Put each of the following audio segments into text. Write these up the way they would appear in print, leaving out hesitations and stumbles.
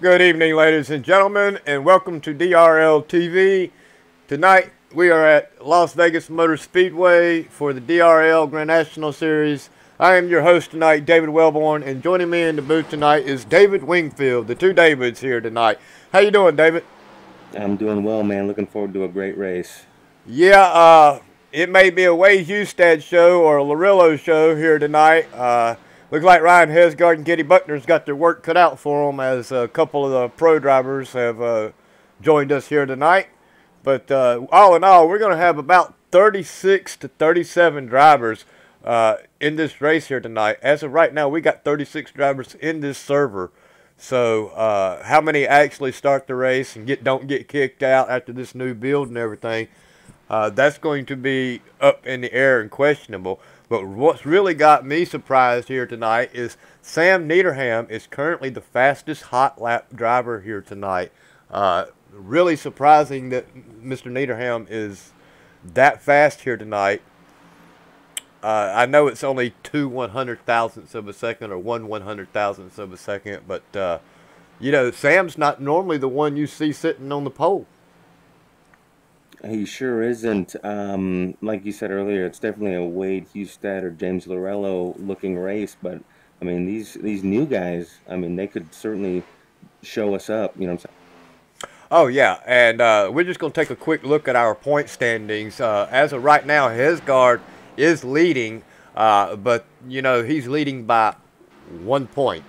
Good evening, ladies and gentlemen, and welcome to DRL TV. Tonight, we are at Las Vegas Motor Speedway for the DRL Grand National Series. I am your host tonight, David Wellborn, and joining me in the booth tonight is David Wingfield, the two Davids here tonight. How you doing, David? I'm doing well, man. Looking forward to a great race. Yeah, it may be a Wade Hustad show or a Larillo show here tonight. Looks like Ryan Hesgard and Getty Buckner's got their work cut out for them, as a couple of the pro drivers have joined us here tonight. But all in all, we're going to have about 36 to 37 drivers in this race here tonight. As of right now, we got 36 drivers in this server. So how many actually start the race and don't get kicked out after this new build and everything, that's going to be up in the air and questionable. But what's really got me surprised here tonight is Sam Niederham is currently the fastest hot lap driver here tonight. Really surprising that Mr. Niederham is that fast here tonight. I know it's only 2/100,000ths of a second or 1/100,000th of a second, but you know, Sam's not normally the one you see sitting on the pole. He sure isn't. Like you said earlier, it's definitely a Wade Hustad or James Lorello looking race. But I mean, these new guys, I mean, they could certainly show us up. You know what I'm saying? Oh yeah, and we're just going to take a quick look at our point standings. As of right now, Hesgard is leading, but you know, he's leading by 1 point.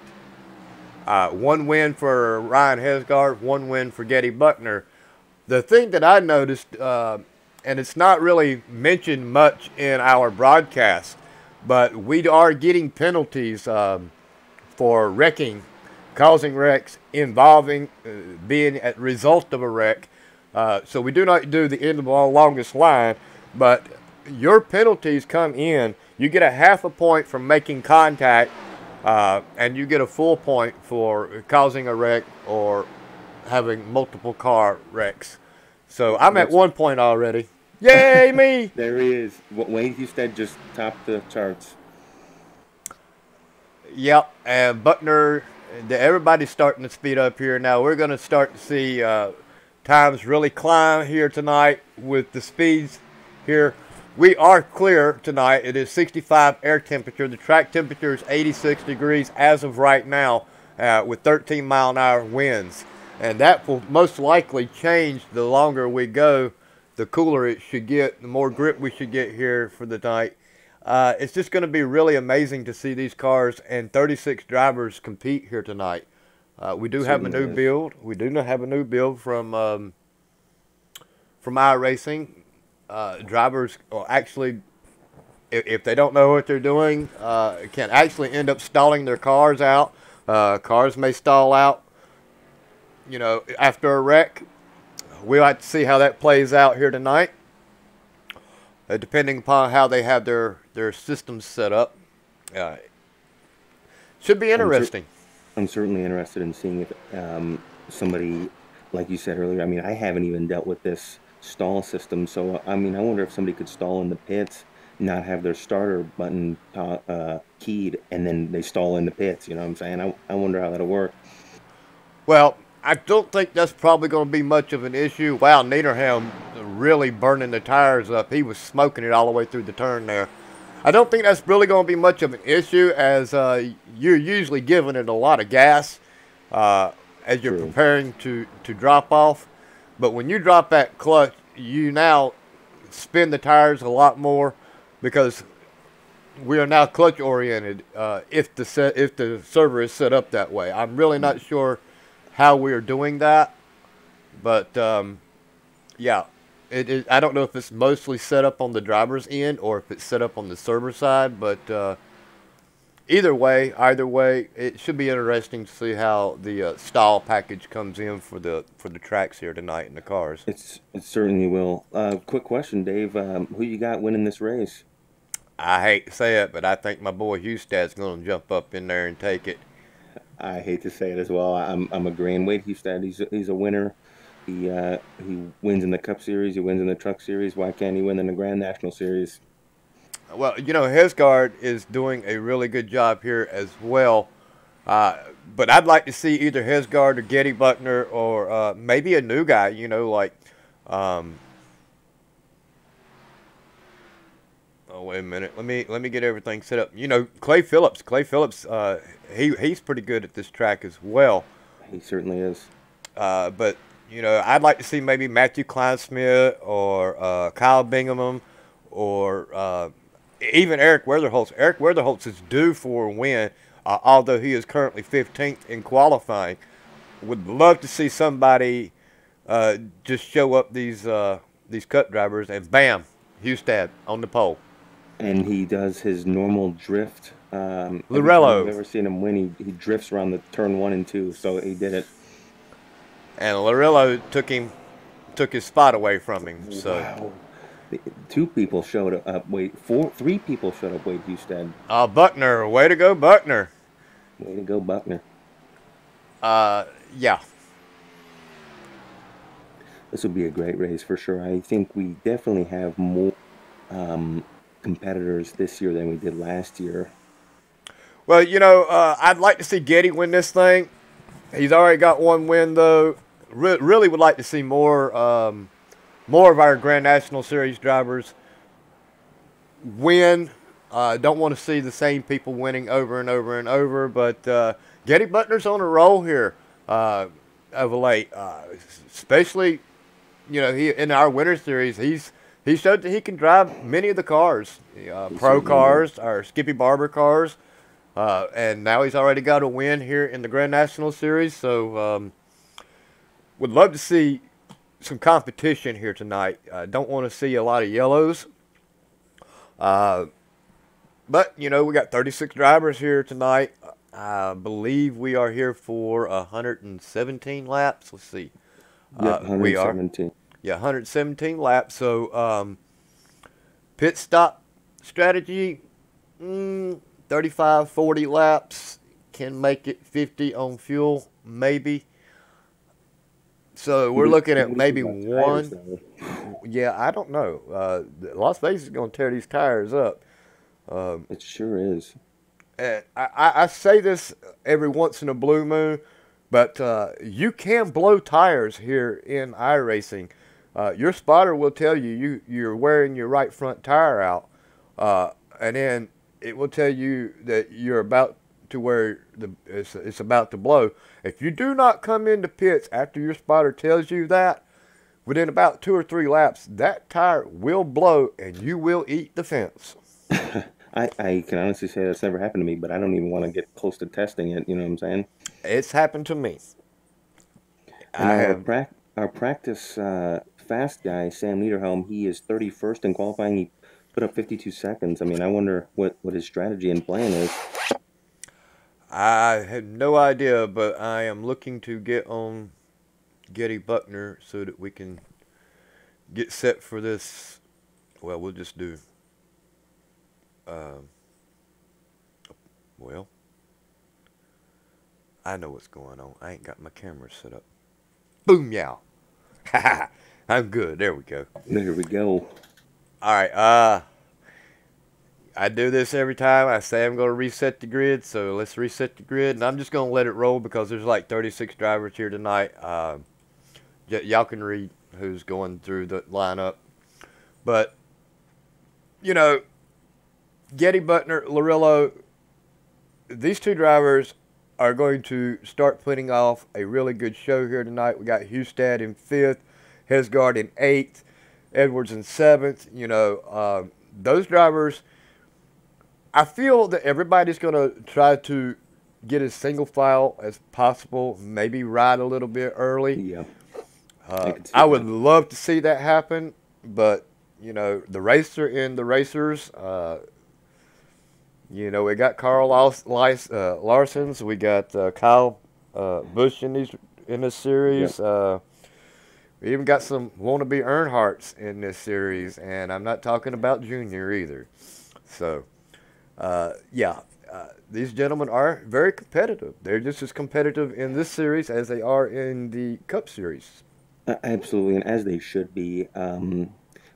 One win for Ryan Hesgard, one win for Getty Buckner. The thing that I noticed, and it's not really mentioned much in our broadcast, but we are getting penalties for wrecking, causing wrecks, involving, being a result of a wreck. So we do not do the end of the longest line, but your penalties come in. You get a half a point for making contact, and you get a full point for causing a wreck or having multiple car wrecks. So I'm at 1 point already. Yay, me! There he is. Wade Hustad just topped the charts. Yep, and Buckner, everybody's starting to speed up here now. We're going to start to see times really climb here tonight with the speeds here. We are clear tonight. It is 65 air temperature. The track temperature is 86 degrees as of right now, with 13-mile-an-hour winds. And that will most likely change the longer we go, the cooler it should get, the more grip we should get here for the night. It's just going to be really amazing to see these cars and 36 drivers compete here tonight. We do have a new build. We do have a new build from iRacing. Drivers are actually, if they don't know what they're doing, can actually end up stalling their cars out. Cars may stall out, you know, after a wreck. We'll have to see how that plays out here tonight, depending upon how they have their systems set up. Should be interesting. I'm certainly interested in seeing if somebody, like you said earlier, I mean, I haven't even dealt with this stall system, so I mean, I wonder if somebody could stall in the pits, not have their starter button keyed, and then they stall in the pits. You know what I'm saying? I wonder how that'll work. Well, I don't think that's probably going to be much of an issue. Wow, Niederham really burning the tires up. He was smoking it all the way through the turn there. I don't think that's really going to be much of an issue, as you're usually giving it a lot of gas as you're preparing to drop off. But when you drop that clutch, you now spin the tires a lot more, because we are now clutch oriented if the server is set up that way. I'm really not sure how we are doing that, but yeah, I don't know if it's mostly set up on the driver's end or if it's set up on the server side, but either way, it should be interesting to see how the stall package comes in for the tracks here tonight in the cars. It certainly will. Quick question, Dave. Who you got winning this race? I hate to say it, but I think my boy Hustad's going to jump up in there and take it. I hate to say it as well. I'm agreeing. Wade Hustad, he's a winner. He wins in the Cup Series. He wins in the Truck Series. Why can't he win in the Grand National Series? Well, you know, Hesgard is doing a really good job here as well. But I'd like to see either Hesgard or Getty Buckner or maybe a new guy, you know, like, um, oh, wait a minute. Let me get everything set up. You know, Clay Phillips. Clay Phillips, he's pretty good at this track as well. He certainly is. But you know, I'd like to see maybe Matthew Kleinsmith or Kyle Bingham or even Eric Weatherholtz. Eric Weatherholtz is due for a win, although he is currently 15th in qualifying. Would love to see somebody just show up these Cup drivers and bam, Hustad on the pole. And he does his normal drift. Every time I've Lorello. ever seen him win, he drifts around the turn 1 and 2. So he did it. And Lorillo took his spot away from him. So Wow. Two people showed up. Wait, three people showed up. Wait, Hustad. Buckner, way to go, Buckner. Way to go, Buckner. Yeah. This will be a great race for sure. I think we definitely have more competitors this year than we did last year. Well, you know, I'd like to see Getty win this thing. He's already got one win, though. Really would like to see more of our Grand National Series drivers win. Don't want to see the same people winning over and over and over. But Getty Butler's on a roll here of late, especially, you know, in our Winter Series. He showed that he can drive many of the cars, pro cars, or Skippy Barber cars. And now he's already got a win here in the Grand National Series. So would love to see some competition here tonight. Don't want to see a lot of yellows. But, you know, we got 36 drivers here tonight. I believe we are here for 117 laps. Let's see. Yep, 117. Yeah, 117 laps. So pit stop strategy, 35, 40 laps. Can make it 50 on fuel, maybe. So we're looking at maybe one. Yeah, I don't know. Las Vegas is going to tear these tires up. It sure is. And I say this every once in a blue moon, but you can blow tires here in iRacing. Your spotter will tell you're wearing your right front tire out, and then it will tell you that you're about to where it's about to blow. If you do not come into pits after your spotter tells you that, within about 2 or 3 laps, that tire will blow and you will eat the fence. I can honestly say that's never happened to me, but I don't even want to get close to testing it. You know what I'm saying? It's happened to me. And our practice fast guy, Sam Niederhelm, he is 31st in qualifying. He put up 52 seconds. I mean, I wonder what his strategy and plan is. I have no idea, but I am looking to get on Getty Buckner so that we can get set for this. Well, we'll just do. Well, I know what's going on. I ain't got my camera set up. Boom, yow. I'm good. There we go. There we go. All right. I do this every time. I say I'm going to reset the grid, so let's reset the grid. And I'm just going to let it roll because there's like 36 drivers here tonight. Y'all can read who's going through the lineup. But, you know, Getty Buckner, Lorillo, these two drivers are going to start putting off a really good show here tonight. We got Hustad in 5th, Hesgard in 8th, Edwards in 7th. You know, those drivers, I feel that everybody's going to try to get as single file as possible, maybe ride a little bit early. Yeah. I would love to see that happen, but, you know, the racer in the racers, you know, we got Carl Larsons, we got Kyle Busch in this series. Yep. We even got some wannabe Earnhardts in this series, and I'm not talking about Junior either. So, yeah, these gentlemen are very competitive. They're just as competitive in this series as they are in the Cup Series. Absolutely, and as they should be.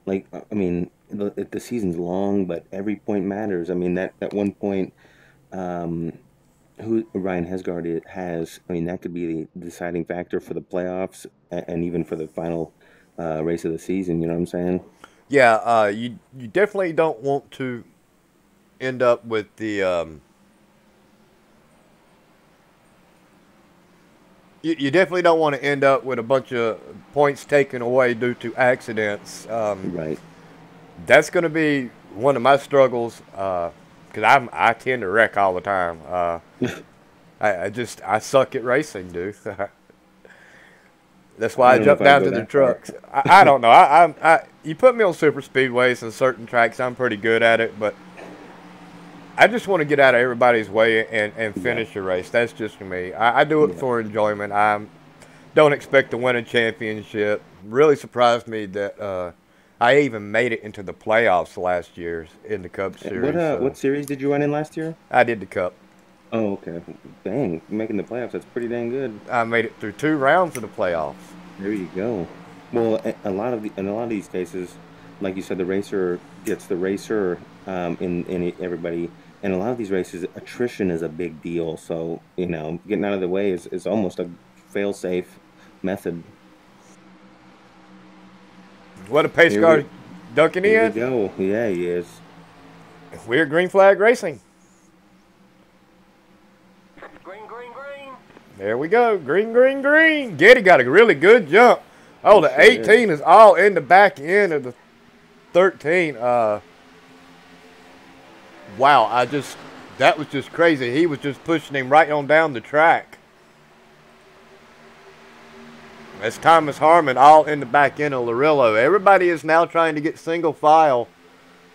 Like, I mean, the season's long, but every point matters. I mean, that 1 point who Ryan Hesgard has. I mean, that could be the deciding factor for the playoffs and even for the final race of the season. You know what I'm saying? Yeah, you definitely don't want to end up with the you definitely don't want to end up with a bunch of points taken away due to accidents. Right. That's going to be one of my struggles because I tend to wreck all the time. I suck at racing, dude. That's why I I don't know if jump I'd down go to the that far. trucks. I don't know. You put me on super speedways and certain tracks, I'm pretty good at it, but I just want to get out of everybody's way and Yeah. finish a race. That's just me. I do it Yeah. for enjoyment. I don't expect to win a championship. Really surprised me that I even made it into the playoffs last year in the Cup Series. What So series did you run in last year? I did the Cup. Oh, okay. Dang, making the playoffs. That's pretty dang good. I made it through 2 rounds of the playoffs. There you go. Well, in a lot of these cases, like you said, the racer gets the racer in everybody. In a lot of these races, attrition is a big deal. So, getting out of the way is almost a fail-safe method. What a pace Here we car ducking here we in. go. Yeah, he is. We're Green Flag Racing. Green, green, green. There we go. Green, green, green. Getty got a really good jump. Oh, He the sure did. 18 is all in the back end of the 13. Wow, that was just crazy. He was just pushing him right on down the track. That's Thomas Harmon all in the back end of Larillo. Everybody is now trying to get single file.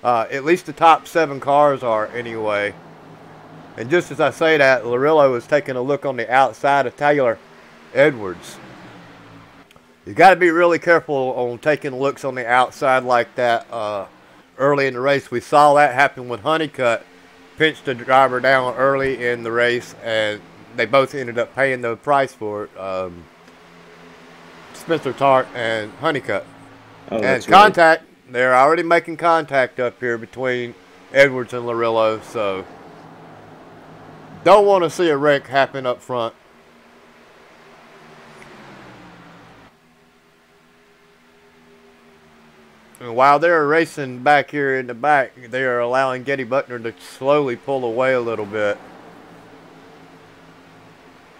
At least the top 7 cars are anyway. And just as I say that, Larillo is taking a look on the outside of Taylor Edwards. You got to be really careful on taking looks on the outside like that early in the race. We saw that happen when Honeycutt pinched the driver down early in the race, and they both ended up paying the price for it. Spencer Tart and Honeycutt. Oh, And that's right. contact, they're already making contact up here between Edwards and Larillo, so don't want to see a wreck happen up front. And while they're racing back here in the back, they are allowing Getty Buckner to slowly pull away a little bit.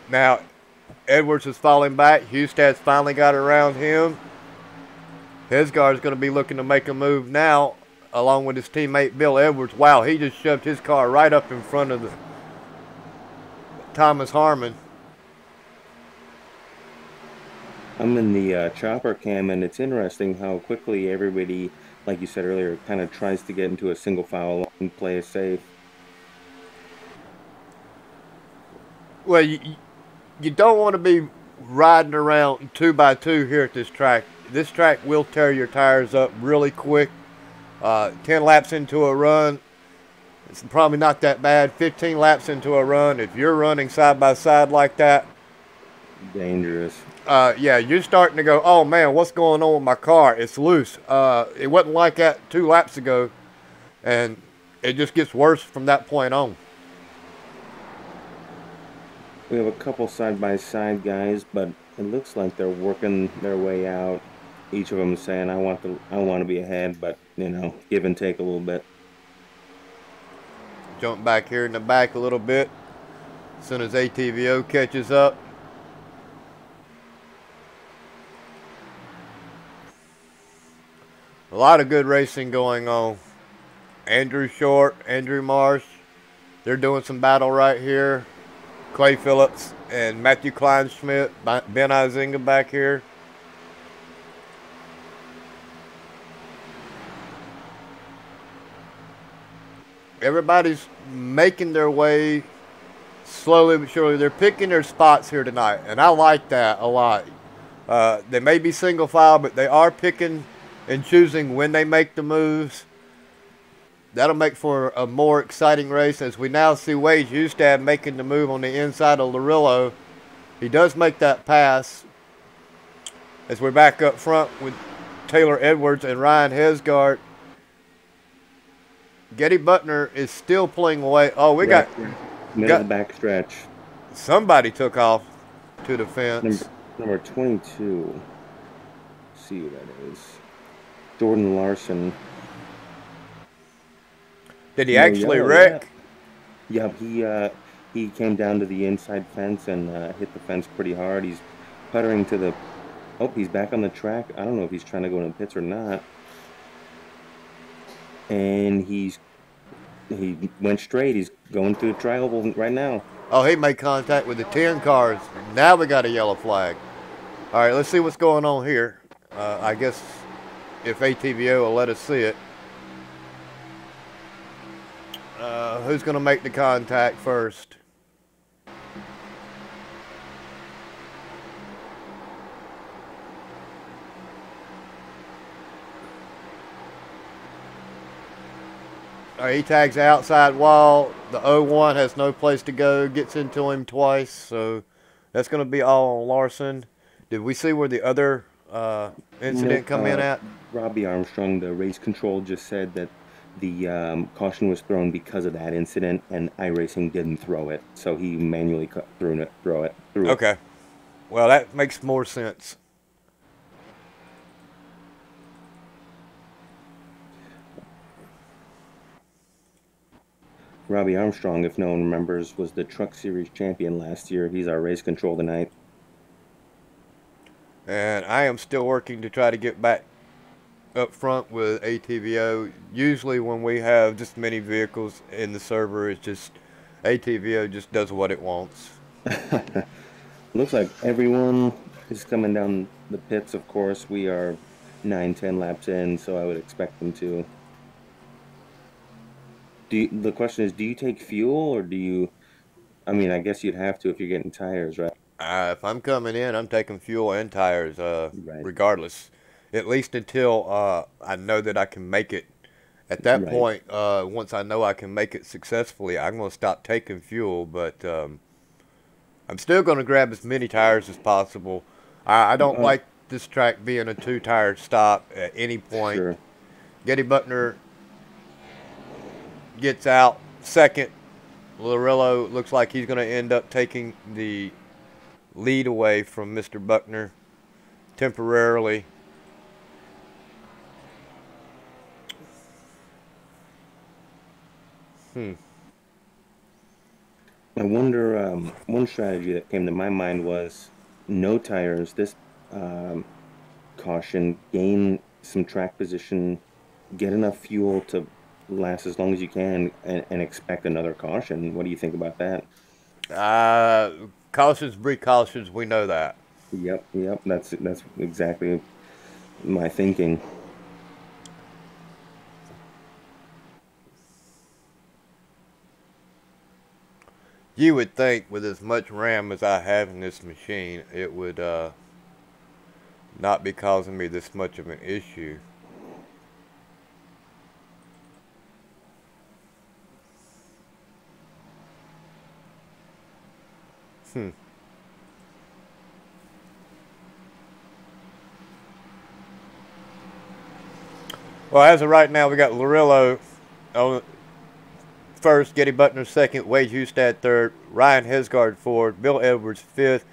Now, Edwards is falling back. Hustad's finally got around him. Hesgard's going to be looking to make a move now, along with his teammate Bill Edwards. Wow, he just shoved his car right up in front of the Thomas Harmon. I'm in the chopper cam, and it's interesting how quickly everybody, like you said earlier, kind of tries to get into a single file and play it safe. Well, you don't want to be riding around 2x2 here at this track. This track will tear your tires up really quick. 10 laps into a run, it's probably not that bad. 15 laps into a run, if you're running side by side like that, Dangerous. yeah, you're starting to go, oh man, what's going on with my car? It's loose. It wasn't like that 2 laps ago, and it just gets worse from that point on. We have a couple side-by-side guys, but it looks like they're working their way out. Each of them is saying, I want to be ahead, but, give and take a little bit. Jump back here in the back a little bit as soon as ATVO catches up. A lot of good racing going on. Andrew Short, Andrew Marsh, they're doing some battle right here. Clay Phillips and Matthew Kleinschmidt, Ben Izinga back here. Everybody's making their way slowly but surely. They're picking their spots here tonight, and I like that a lot. They may be single file, but they are picking and choosing when they make the moves. That'll make for a more exciting race as we now see Wade Hustad making the move on the inside of Larillo. He does make that pass as we're back up front with Taylor Edwards and Ryan Hesgard. Getty Buckner is still pulling away. Oh, we got Middle of the back stretch. Somebody took off to the fence. Number 22. Let's see who that is. Jordan Larson. Did he actually wreck? Yeah, he came down to the inside fence and hit the fence pretty hard. He's puttering to the. Oh, he's back on the track. I don't know if he's trying to go in the pits or not. And he went straight. He's going through the tri-oval right now. Oh, he made contact with the 10 cars. Now we got a yellow flag. All right, let's see what's going on here. I guess if ATVO will let us see it. Who's going to make the contact first? All right, he tags the outside wall. The 01 has no place to go, gets into him twice, so that's going to be all on Larson. Did we see where the other incident come in at? Robbie Armstrong, the race control, just said that the caution was thrown because of that incident, and iRacing didn't throw it, so he manually threw it. Okay. Well, that makes more sense. Robbie Armstrong, if no one remembers, was the Truck Series champion last year. He's our race control tonight. And I am still working to try to get back up front with ATVO. Usually when we have this many vehicles in the server, it's just ATVO just does what it wants. Looks like everyone is coming down the pits, of course. We are 9-10 laps in, so I would expect them to. The question is, do you take fuel, or do you... I mean, I guess you'd have to if you're getting tires, right? If I'm coming in, I'm taking fuel and tires, Right. regardless. At least until I know that I can make it. At that Right. point, once I know I can make it successfully, I'm going to stop taking fuel. But I'm still going to grab as many tires as possible. I don't like this track being a two-tire stop at any point. Sure. Getty Buckner gets out second. Lorillo looks like he's going to end up taking the lead away from Mr. Buckner temporarily. I wonder, one strategy that came to my mind was no tires, this caution, gain some track position, get enough fuel to last as long as you can, and expect another caution. What do you think about that? Cautions breed cautions, we know that. Yep, that's exactly my thinking. You would think with as much RAM as I have in this machine, it would not be causing me this much of an issue. Well, as of right now, we got Lorillo on first, Getty Buckner second, Wade Hustad third, Ryan Hesgard fourth, Bill Edwards fifth,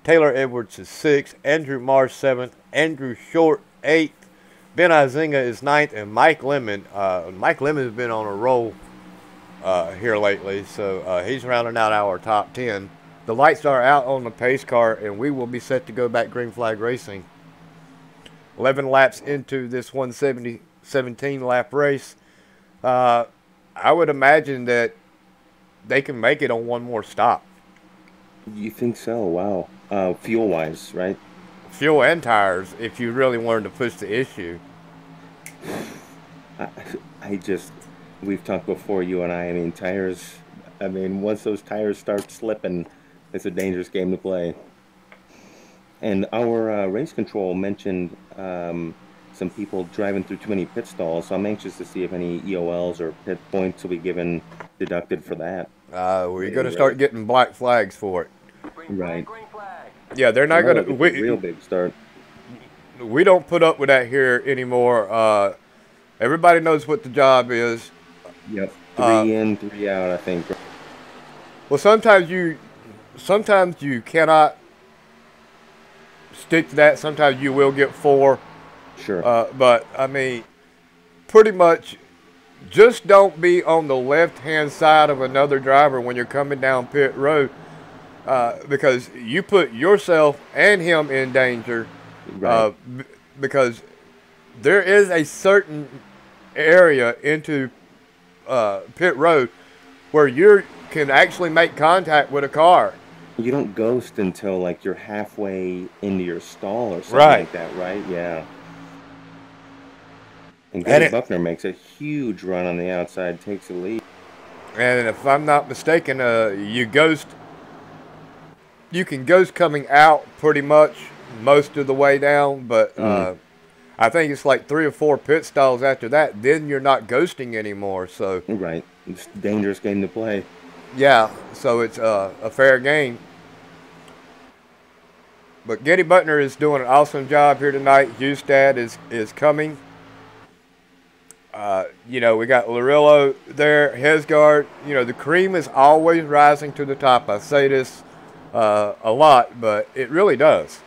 Taylor Edwards is sixth, Andrew Marsh seventh, Andrew Short eighth, Ben Izinga is ninth, and Mike Lemon. Mike Lemon's been on a roll here lately, so he's rounding out our top 10. The lights are out on the pace car, and we will be set to go back green flag racing. 11 laps into this 117 lap race. I would imagine that they can make it on one more stop. You think so? Wow. Fuel-wise, right? Fuel and tires, if you really wanted to push the issue. We've talked before, you and I mean, tires, once those tires start slipping, it's a dangerous game to play. And our race control mentioned some people driving through too many pit stalls, so I'm anxious to see if any EOLs or pit points will be deducted for that. We're going to start getting black flags for it. Right. Green flag. Yeah, they're not going to... Real big start. We don't put up with that here anymore. Everybody knows what the job is. Yep. 3 in, 3 out, I think. Well, sometimes you cannot stick to that. Sometimes you will get 4. Sure. But I mean, pretty much, just don't be on the left-hand side of another driver when you're coming down pit road, because you put yourself and him in danger. Right. Because there is a certain area into pit road where you can actually make contact with a car. You don't ghost until like you're halfway into your stall or something Right. like that, right? Yeah. And And Gary it- Buckner makes a huge run on the outside, takes the lead. And if I'm not mistaken, you can ghost coming out pretty much most of the way down, but I think it's like 3 or 4 pit stalls after that. Then you're not ghosting anymore. So Right. It's a dangerous game to play. yeah, so it's a fair game. But Getty Butner is doing an awesome job here tonight. Hustad is coming. You know, we got Larillo there, Hesgard. You know, the cream is always rising to the top. I say this a lot, but it really does.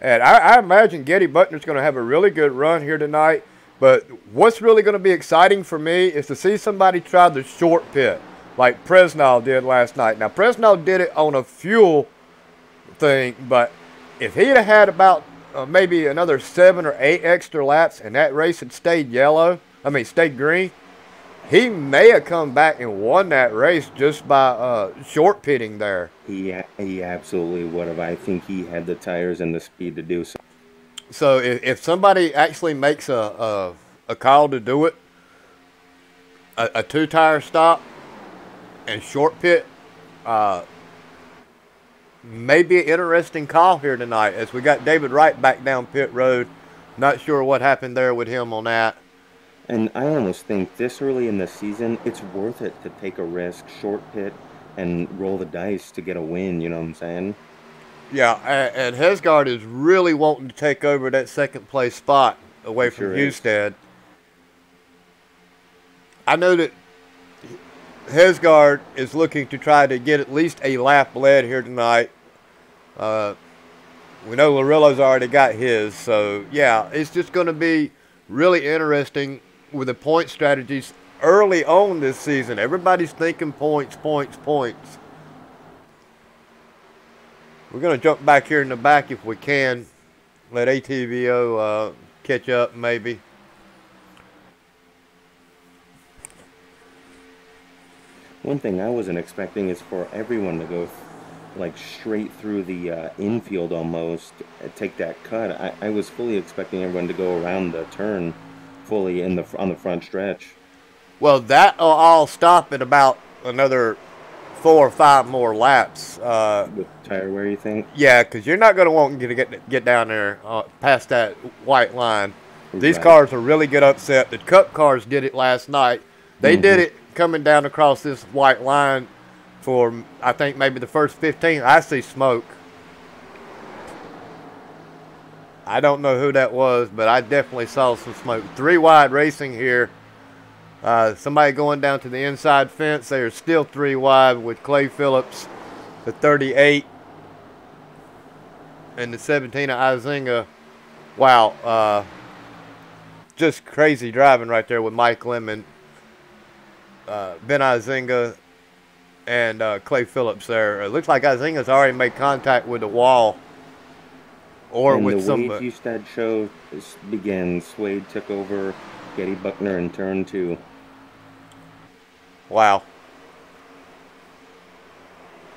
And I imagine Getty Butner's going to have a really good run here tonight. But what's really going to be exciting for me is to see somebody try the short pit like Presnell did last night. Now, Presnell did it on a fuel thing, but if he'd have had about maybe another 7 or 8 extra laps and that race had stayed stayed green, he may have come back and won that race just by short pitting there. He absolutely would have. I think he had the tires and the speed to do so. So if somebody actually makes a call to do it, a 2-tire stop and short pit, maybe an interesting call here tonight as we got David Wright back down pit road. Not sure what happened there with him on that. And I almost think this early in the season, it's worth it to take a risk, short pit, and roll the dice to get a win, you know what I'm saying? Yeah, and Hesgard is really wanting to take over that second place spot away from Sure is. Hustad. I know that Hesgard is looking to try to get at least a lap led here tonight. We know Larillo's already got his, so yeah, it's just going to be really interesting with the point strategies early on this season. Everybody's thinking points, points, points. We're going to jump back here in the back if we can. Let ATVO catch up maybe. One thing I wasn't expecting is for everyone to go like straight through the infield almost, take that cut. I was fully expecting everyone to go around the turn fully on the front stretch. Well, that'll all stop at about another 4 or 5 more laps. With tire wear, you think? Yeah, because you're not going to want to get down there past that white line. These Right. cars are really get upset. The Cup cars did it last night. They did it coming down across this white line for, I think, maybe the first 15. I see smoke. I don't know who that was, but I definitely saw some smoke. 3 wide racing here. Somebody going down to the inside fence. They are still 3 wide with Clay Phillips, the 38, and the 17 of Izinga. Wow. Just crazy driving right there with Mike Lemon, Ben Izinga, and Clay Phillips there. It looks like Izinga's already made contact with the wall. Or And with the somebody. Wade Hustad show begins. Wade took over Getty Buckner in turn 2. Wow.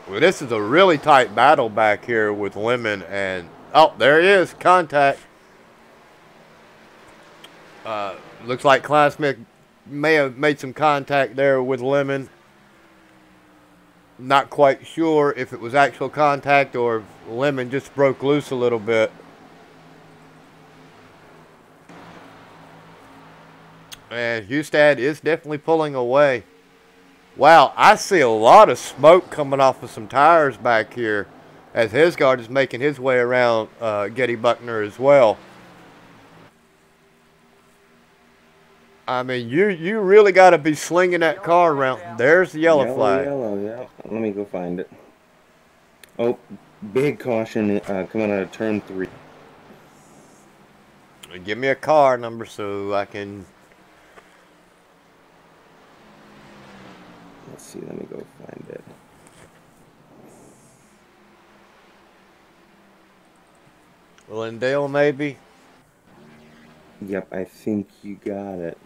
Well, this is a really tight battle back here with Lemon and... Oh, there he is. Contact. Looks like Klein Smith may have made some contact there with Lemon. Not quite sure if it was actual contact or if Lemon just broke loose a little bit. And Hustad is definitely pulling away. Wow, I see a lot of smoke coming off of some tires back here as Hesgard is making his way around Getty Buckner as well. I mean, you really got to be slinging that car around. There's the yellow flag. Yellow, yeah. Let me go find it. Oh, big caution coming out of turn 3. Give me a car number so I can. Let's see, let me go find it. Lindale, maybe? Yep, I think you got it.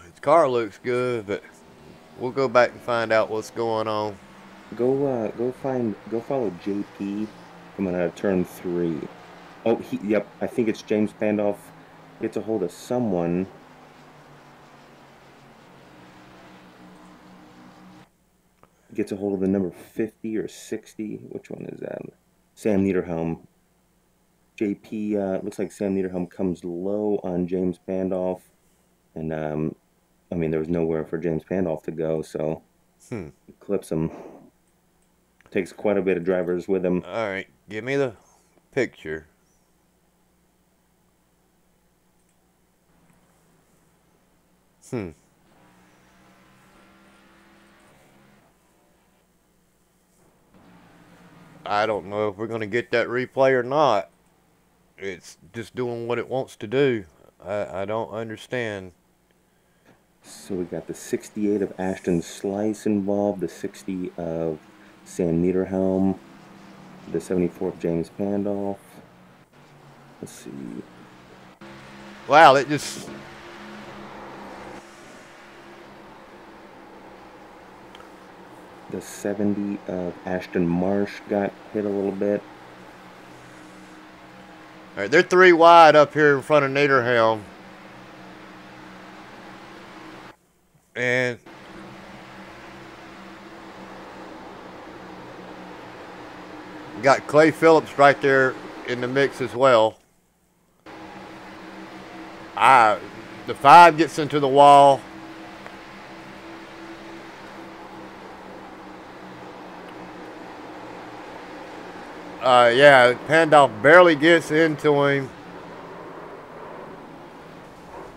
His car looks good, but we'll go back and find out what's going on. Go follow JP coming out of turn 3. Oh, yep, I think it's James Pandolf gets a hold of someone. Gets a hold of the number 50 or 60. Which one is that? Sam Niederhelm. JP, looks like Sam Niederhelm comes low on James Pandolf. And, I mean, there was nowhere for James Pandolf to go, so clips him. Takes quite a bit of drivers with him. All right, give me the picture. I don't know if we're going to get that replay or not. It's just doing what it wants to do. I don't understand. So we got the 68 of Ashton Slice involved, the 60 of Sam Niederhelm, the 74 of James Pandolf. Let's see. Wow, it just... The 70 of Ashton Marsh got hit a little bit. All right, they're 3 wide up here in front of Niederhelm. And got Clay Phillips right there in the mix as well. The 5 gets into the wall. Yeah, Pandolf barely gets into him.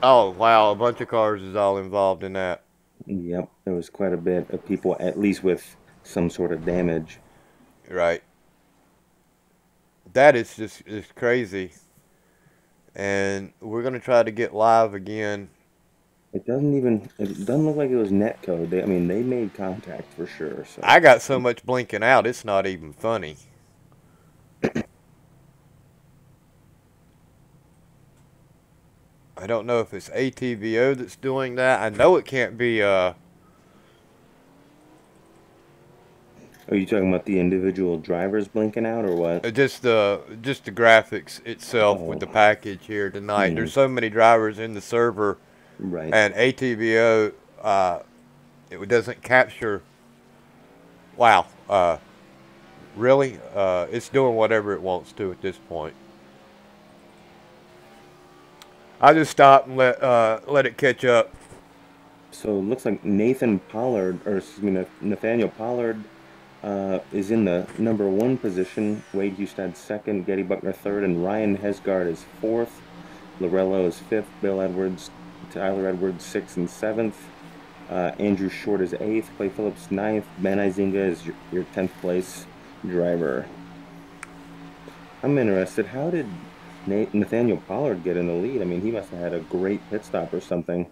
Oh, wow, a bunch of cars is all involved in that. Yep, there was quite a bit of people, at least with some sort of damage. Right. That is just crazy. And we're going to try to get live again. It doesn't look like it was netcode. I mean, they made contact for sure. So I got so much blinking out, it's not even funny. I don't know if it's ATVO that's doing that. I know it can't be. Are you talking about the individual drivers blinking out, or what? Just the graphics itself with the package here tonight. There's so many drivers in the server, right? And ATVO, it doesn't capture. Wow, really? It's doing whatever it wants to at this point. I just stop and let it catch up. So it looks like Nathaniel Pollard is in the number 1 position. Wade Hustad second, Getty Buckner third, and Ryan Hesgard is fourth. Lorello is fifth, Bill Edwards, Tyler Edwards sixth and seventh. Andrew Short is eighth, Clay Phillips ninth, Ben Izinga is your 10th place driver. I'm interested, how did Nathaniel Pollard get in the lead? I mean, he must have had a great pit stop or something.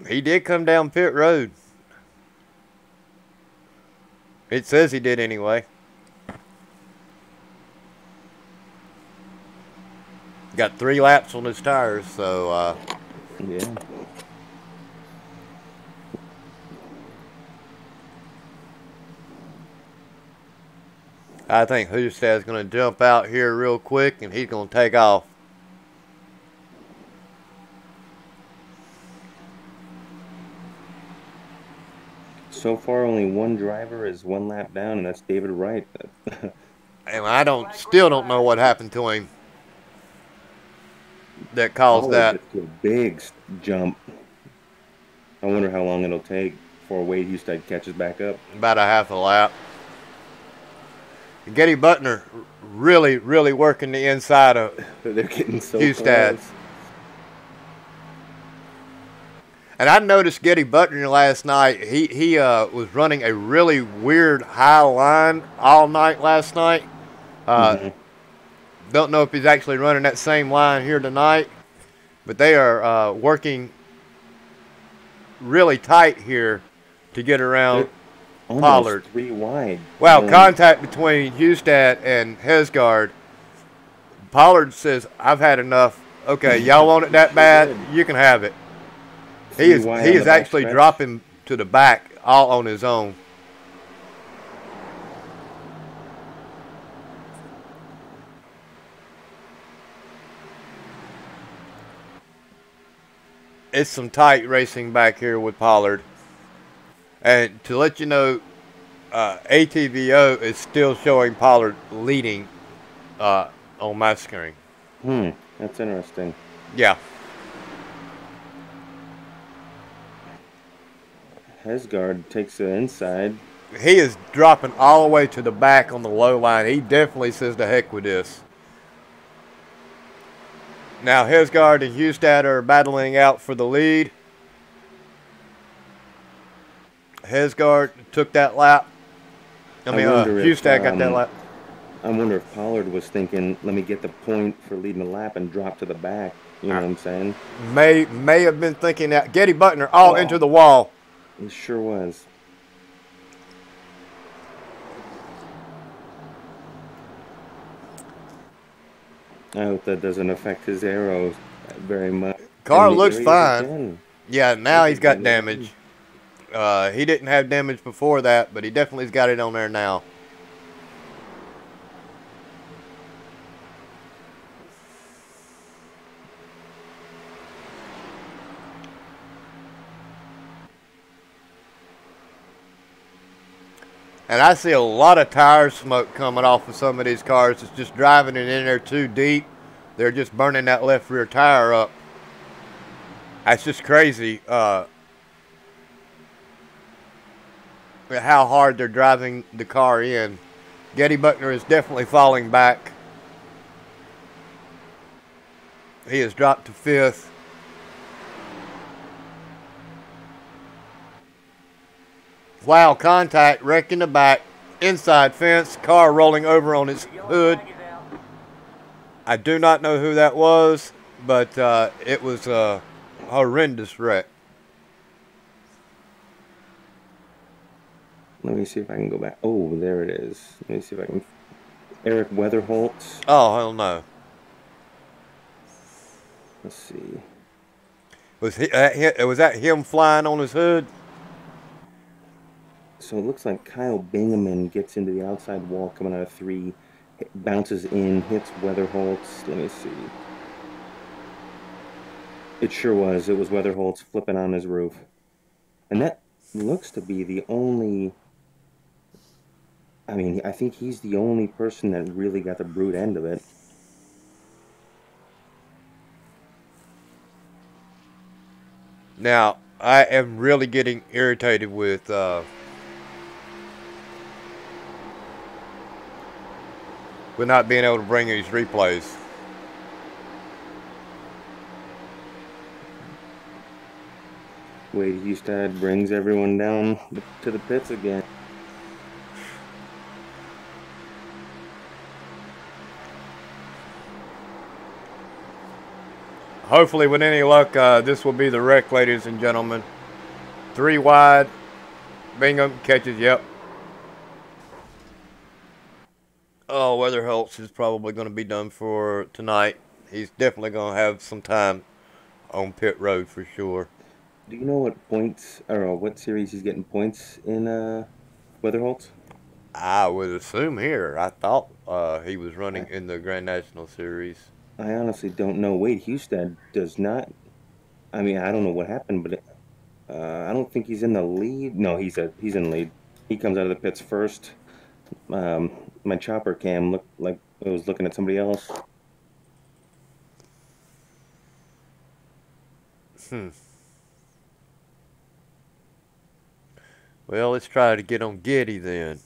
He did come down pit road. It says he did anyway. Got 3 laps on his tires, so yeah. I think Hustad's going to jump out here real quick, and he's going to take off. So far, only one driver is 1 lap down, and that's David Wright. And I still don't know what happened to him that caused that. It's a big jump. I wonder how long it'll take before Wade Hustad catches back up. About a half a lap. Getty Buckner really, really working the inside of They're getting so Hustad. close. And I noticed Getty Butler last night. He was running a really weird high line all night last night. Don't know if he's actually running that same line here tonight, but they are working really tight here to get around Almost Pollard. 3 wide. Wow, contact between Hustad and Hesgard. Pollard says, "I've had enough. Okay, y'all want it that bad? You can have it." He is actually dropping to the back all on his own. It's some tight racing back here with Pollard. And to let you know, ATVO is still showing Pollard leading on my screen. That's interesting. Yeah. Hesgard takes the inside. He is dropping all the way to the back on the low line. He definitely says the heck with this. Now Hesgard and Hustad are battling out for the lead. Hesgard took that lap. Hustad got that lap. I wonder if Pollard was thinking, let me get the point for leading the lap and drop to the back. You know what I'm saying? May have been thinking that. Getty Butler all into the wall. He sure was. I hope that doesn't affect his arrows very much. Car looks fine. Yeah, now he's got damage. He didn't have damage before that, but he definitely's got it on there now. And I see a lot of tire smoke coming off of some of these cars. It's just driving it in there too deep. They're just burning that left rear tire up. That's just crazy how hard they're driving the car in. Getty Butler is definitely falling back. He has dropped to 5th. Wow, contact, wreck in the back, inside fence, car rolling over on its hood. I do not know who that was, but it was a horrendous wreck. Let me see if I can go back. Oh, there it is. Let me see if I can. Eric Weatherholtz. Oh, hell no. Let's see. Was that him flying on his hood? So it looks like Kyle Bingaman gets into the outside wall coming out of 3, bounces in, hits Weatherholtz. Let me see. It sure was. It was Weatherholtz flipping on his roof. And that looks to be the only... I mean, I think he's the only person that really got the brute end of it. Now, I am really getting irritated with... with not being able to bring these replays. Wade Hustad brings everyone down to the pits again. Hopefully, with any luck, this will be the wreck, ladies and gentlemen. 3 wide. Bingham catches, yep. Oh, Weatherholtz is probably going to be done for tonight. He's definitely going to have some time on pit road for sure. Do you know what points, or what series he's getting points in, Weatherholtz? I would assume here. I thought he was running in the Grand National Series. I honestly don't know. Wade Hustad does not. I mean, I don't know what happened, but I don't think he's in the lead. No, he's in lead. He comes out of the pits first. My chopper cam looked like it was looking at somebody else. Well, let's try to get on Getty then.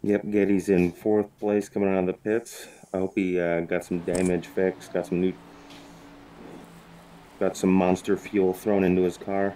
Yep, Getty's in 4th place coming out of the pits. I hope he got some damage fixed, got some new... Got some monster fuel thrown into his car.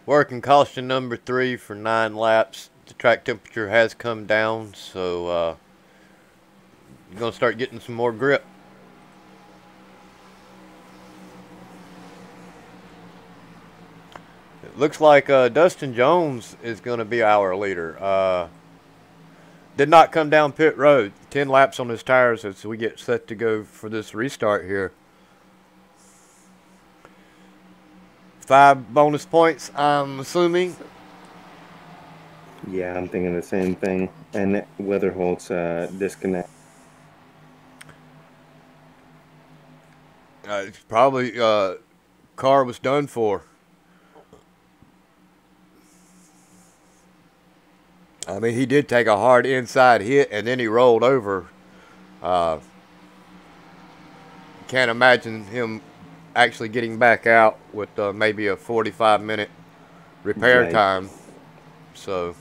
Working caution number 3 for 9 laps. The track temperature has come down, so you're going to start getting some more grip. It looks like Dustin Jones is going to be our leader. Did not come down pit road. 10 laps on his tires as we get set to go for this restart here. 5 bonus points, I'm assuming. Yeah, I'm thinking the same thing. And Weatherholt's disconnect. It's probably car was done for. I mean, he did take a hard inside hit and then he rolled over. Can't imagine him actually getting back out with maybe a 45-minute repair time. So,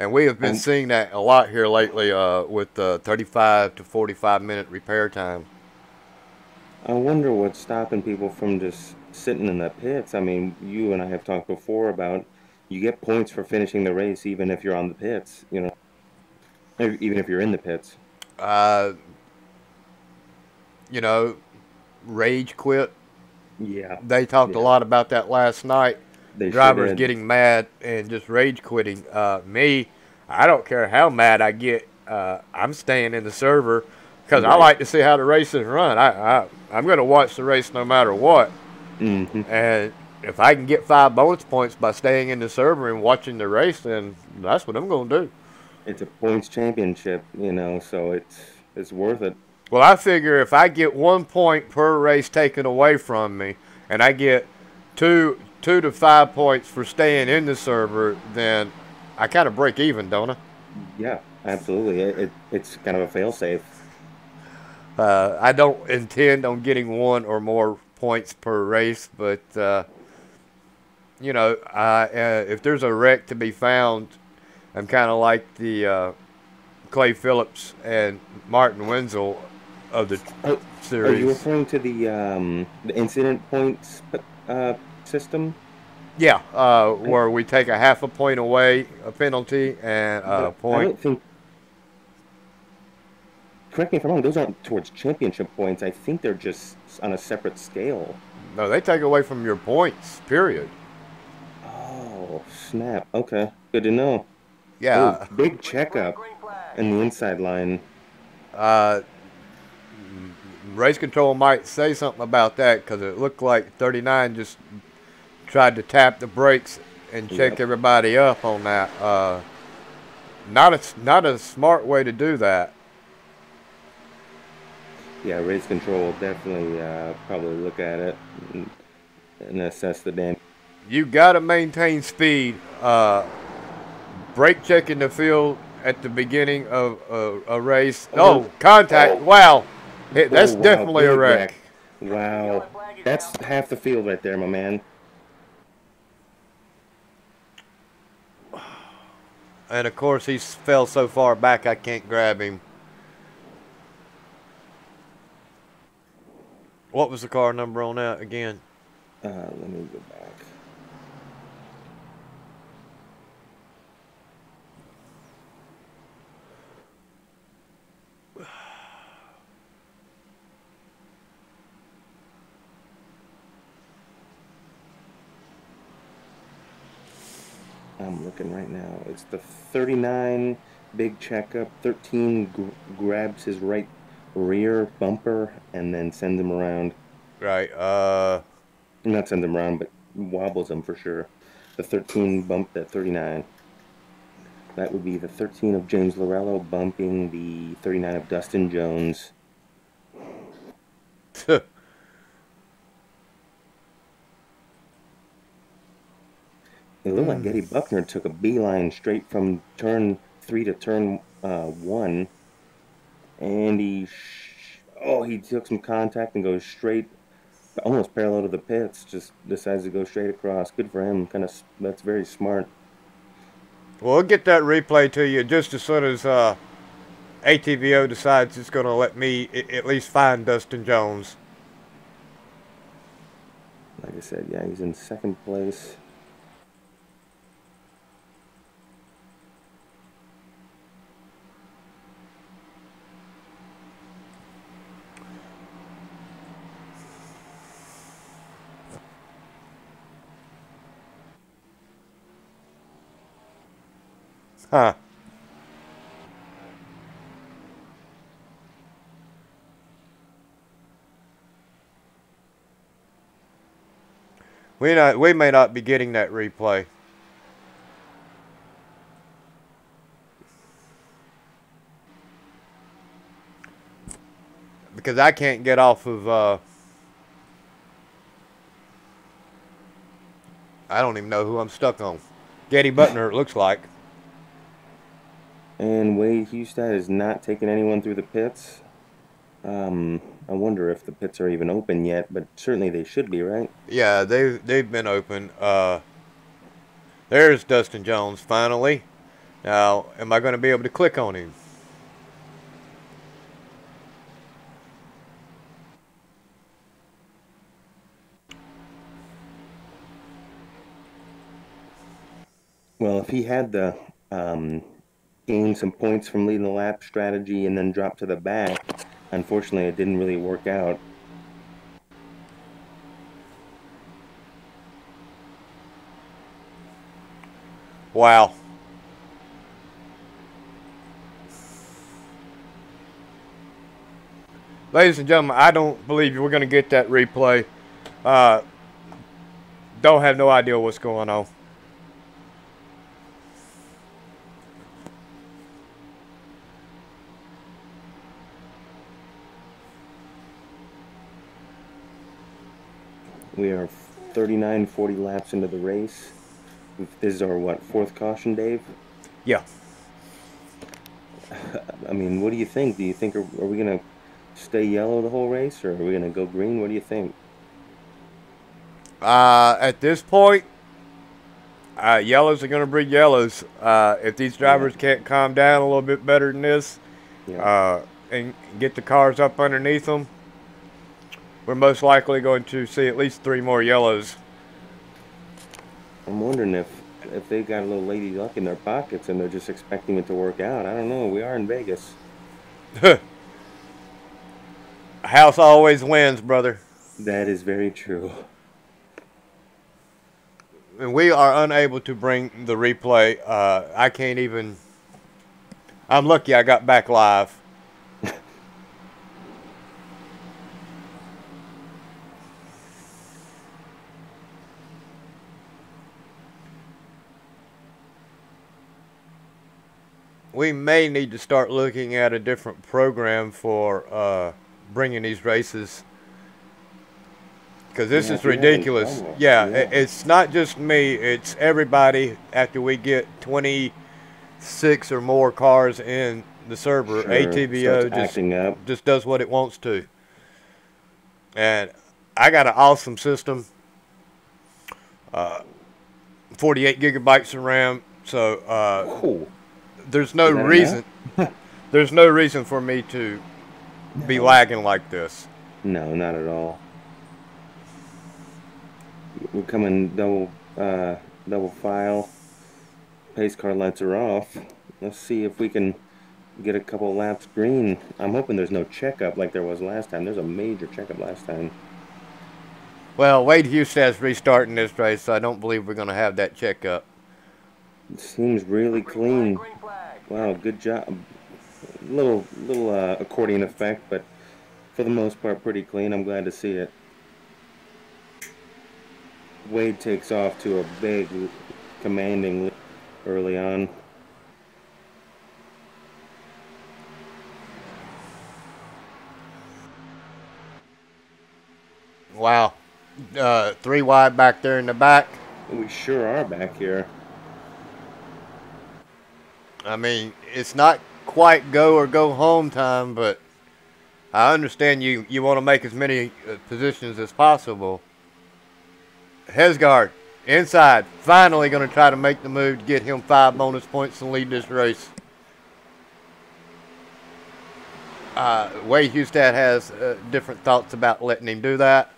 and we have been seeing that a lot here lately with 35 to 45-minute repair time. I wonder what's stopping people from just sitting in the pits. I mean, you and I have talked before about you get points for finishing the race even if you're on the pits, you know, even if you're in the pits. You know, rage quit. Yeah. They talked a lot about that last night. Drivers getting mad and just rage quitting. Me, I don't care how mad I get. I'm staying in the server because I like to see how the race is run. I'm going to watch the race no matter what. And if I can get 5 bonus points by staying in the server and watching the race, then that's what I'm going to do. It's a points championship, you know, so it's worth it. Well, I figure if I get 1 point per race taken away from me, and I get 2 to 5 points for staying in the server, then I kind of break even, don't I? Yeah, absolutely. It's kind of a fail-safe. I don't intend on getting 1 or more points per race, but you know, if there's a wreck to be found, I'm kind of like the Clay Phillips and Martin Wenzel of the series. Are you referring to the incident points system? Yeah, where we take a half a point away, a penalty, and a point. I don't think. Correct me if I'm wrong. Those aren't towards championship points. I think they're just on a separate scale. No, they take away from your points. Period. Oh snap! Okay, good to know. Yeah. Oh, big checkup in the inside line. Race control might say something about that because it looked like 39 just tried to tap the brakes and check everybody up on that. Not a smart way to do that. Yeah, race control will definitely probably look at it and assess the damage. You got to maintain speed. Brake checking the field at the beginning of a race. Oh, contact. Wow. That's definitely a wreck. Wow. That's half the field right there, my man. And, of course, he fell so far back I can't grab him. What was the car number on that again? Let me go back. I'm looking right now. It's the 39 big checkup. 13 grabs his right rear bumper and then sends him around. Right. Not sends him around, but wobbles him for sure. The 13 bumped at 39. That would be the 13 of James Lorello bumping the 39 of Dustin Jones. It looked like Getty Buckner took a beeline straight from turn 3 to turn 1, and he took some contact and goes straight, almost parallel to the pits. Just decides to go straight across. Good for him. That's very smart. Well, we'll get that replay to you just as soon as ATVO decides it's going to let me at least find Dustin Jones. Like I said, yeah, he's in second place. Huh. We may not be getting that replay. Because I can't get off of I don't even know who I'm stuck on. Getty Butner, it looks like. And Wade Hustad is not taking anyone through the pits. I wonder if the pits are even open yet, but certainly they should be, right? Yeah, they've been open. There's Dustin Jones finally. Now, am I going to be able to click on him? Well, if he had the gain some points from leading the lap strategy and then drop to the back, unfortunately, it didn't really work out. Wow. Ladies and gentlemen, I don't believe we're going to get that replay. Don't have no idea what's going on. We are 39, 40 laps into the race. This is our, what, fourth caution, Dave? Yeah. I mean, what do you think? Do you think, are we going to stay yellow the whole race, or are we going to go green? What do you think? At this point, yellows are going to breed yellows. If these drivers can't calm down a little bit better than this, and get the cars up underneath them, we're most likely going to see at least 3 more yellows. I'm wondering if they got a little lady luck in their pockets and they're just expecting it to work out. I don't know. We are in Vegas. House always wins, brother. That is very true. And we are unable to bring the replay. I can't even. I'm lucky I got back live. We may need to start looking at a different program for bringing these races, because this is ridiculous. Yeah, it's not just me, it's everybody. After we get 26 or more cars in the server, ATVO just does what it wants to. And I got an awesome system, 48 gigabytes of RAM, so there's no reason there's no reason for me to be lagging like this. No, not at all. We're coming double file. Pace car lights are off. Let's see if we can get a couple laps green. I'm hoping there's no checkup like there was last time. There's a major checkup last time. Well, Wade Hustad's restarting this race, so I don't believe we're going to have that checkup. It seems really clean. Wow, good job. Little accordion effect, but for the most part pretty clean. I'm glad to see it. Wade takes off to a big, commanding lead early on. Wow. 3 wide back there in the back. We sure are back here. I mean, it's not quite go or go home time, but I understand you want to make as many positions as possible. Hesgard, inside, finally going to try to make the move to get him 5 bonus points and lead this race. Wade Hustad has different thoughts about letting him do that.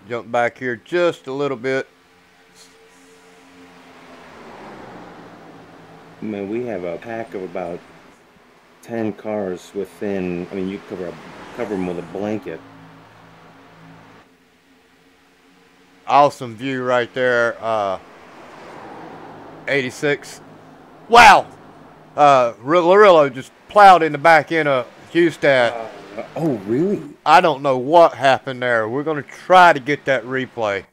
Jump back here just a little bit. Man, we have a pack of about 10 cars within. I mean, you cover them with a blanket. Awesome view right there. 86. Wow! Larillo just plowed in the back end of Hustad. Oh, really? I don't know what happened there. We're going to try to get that replay.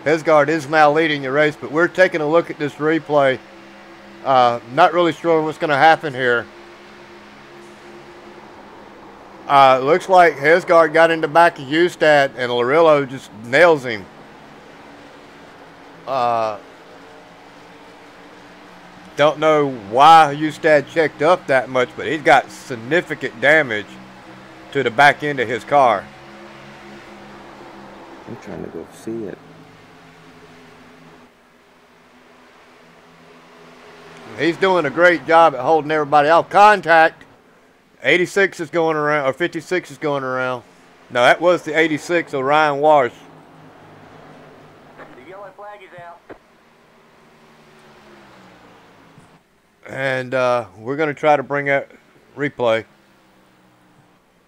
Hesgard is now leading the race, but we're taking a look at this replay. Not really sure what's going to happen here. Looks like Hesgard got in the back of Hustad and Larillo just nails him. Don't know why Hustad checked up that much, but he's got significant damage to the back end of his car. I'm trying to go see it. He's doing a great job at holding everybody off. Contact. 86 is going around, or 56 is going around. No, that was the 86 of Ryan Walsh. The yellow flag is out. And we're going to try to bring that replay.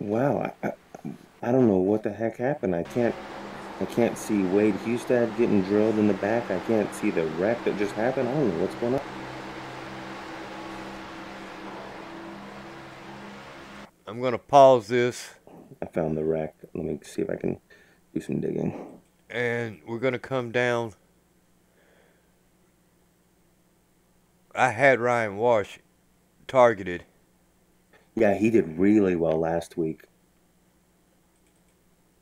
Wow, I don't know what the heck happened. I can't see Wade Hustad getting drilled in the back. I can't see the wreck that just happened. I don't know what's going on. I'm going to pause this. I found the wreck. Let me see if I can do some digging. And we're going to come down. I had Ryan Walsh targeted. Yeah, he did really well last week.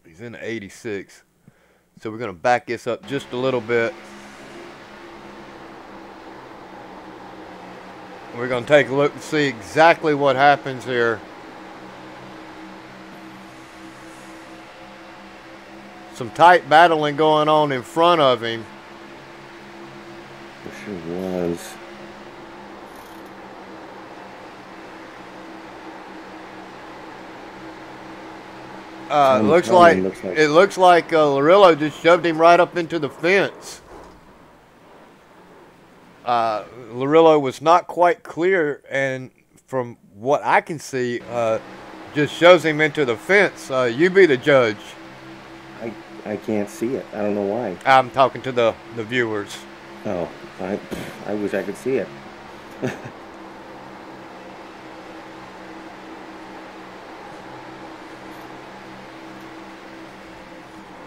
He's in the 86. So we're going to back this up just a little bit. We're going to take a look and see exactly what happens here. Some tight battling going on in front of him. It sure was. Looks like Larillo just shoved him right up into the fence. Larillo was not quite clear, and from what I can see, just shoves him into the fence. You be the judge. I can't see it. I don't know why. I'm talking to the viewers. Oh, I wish I could see it.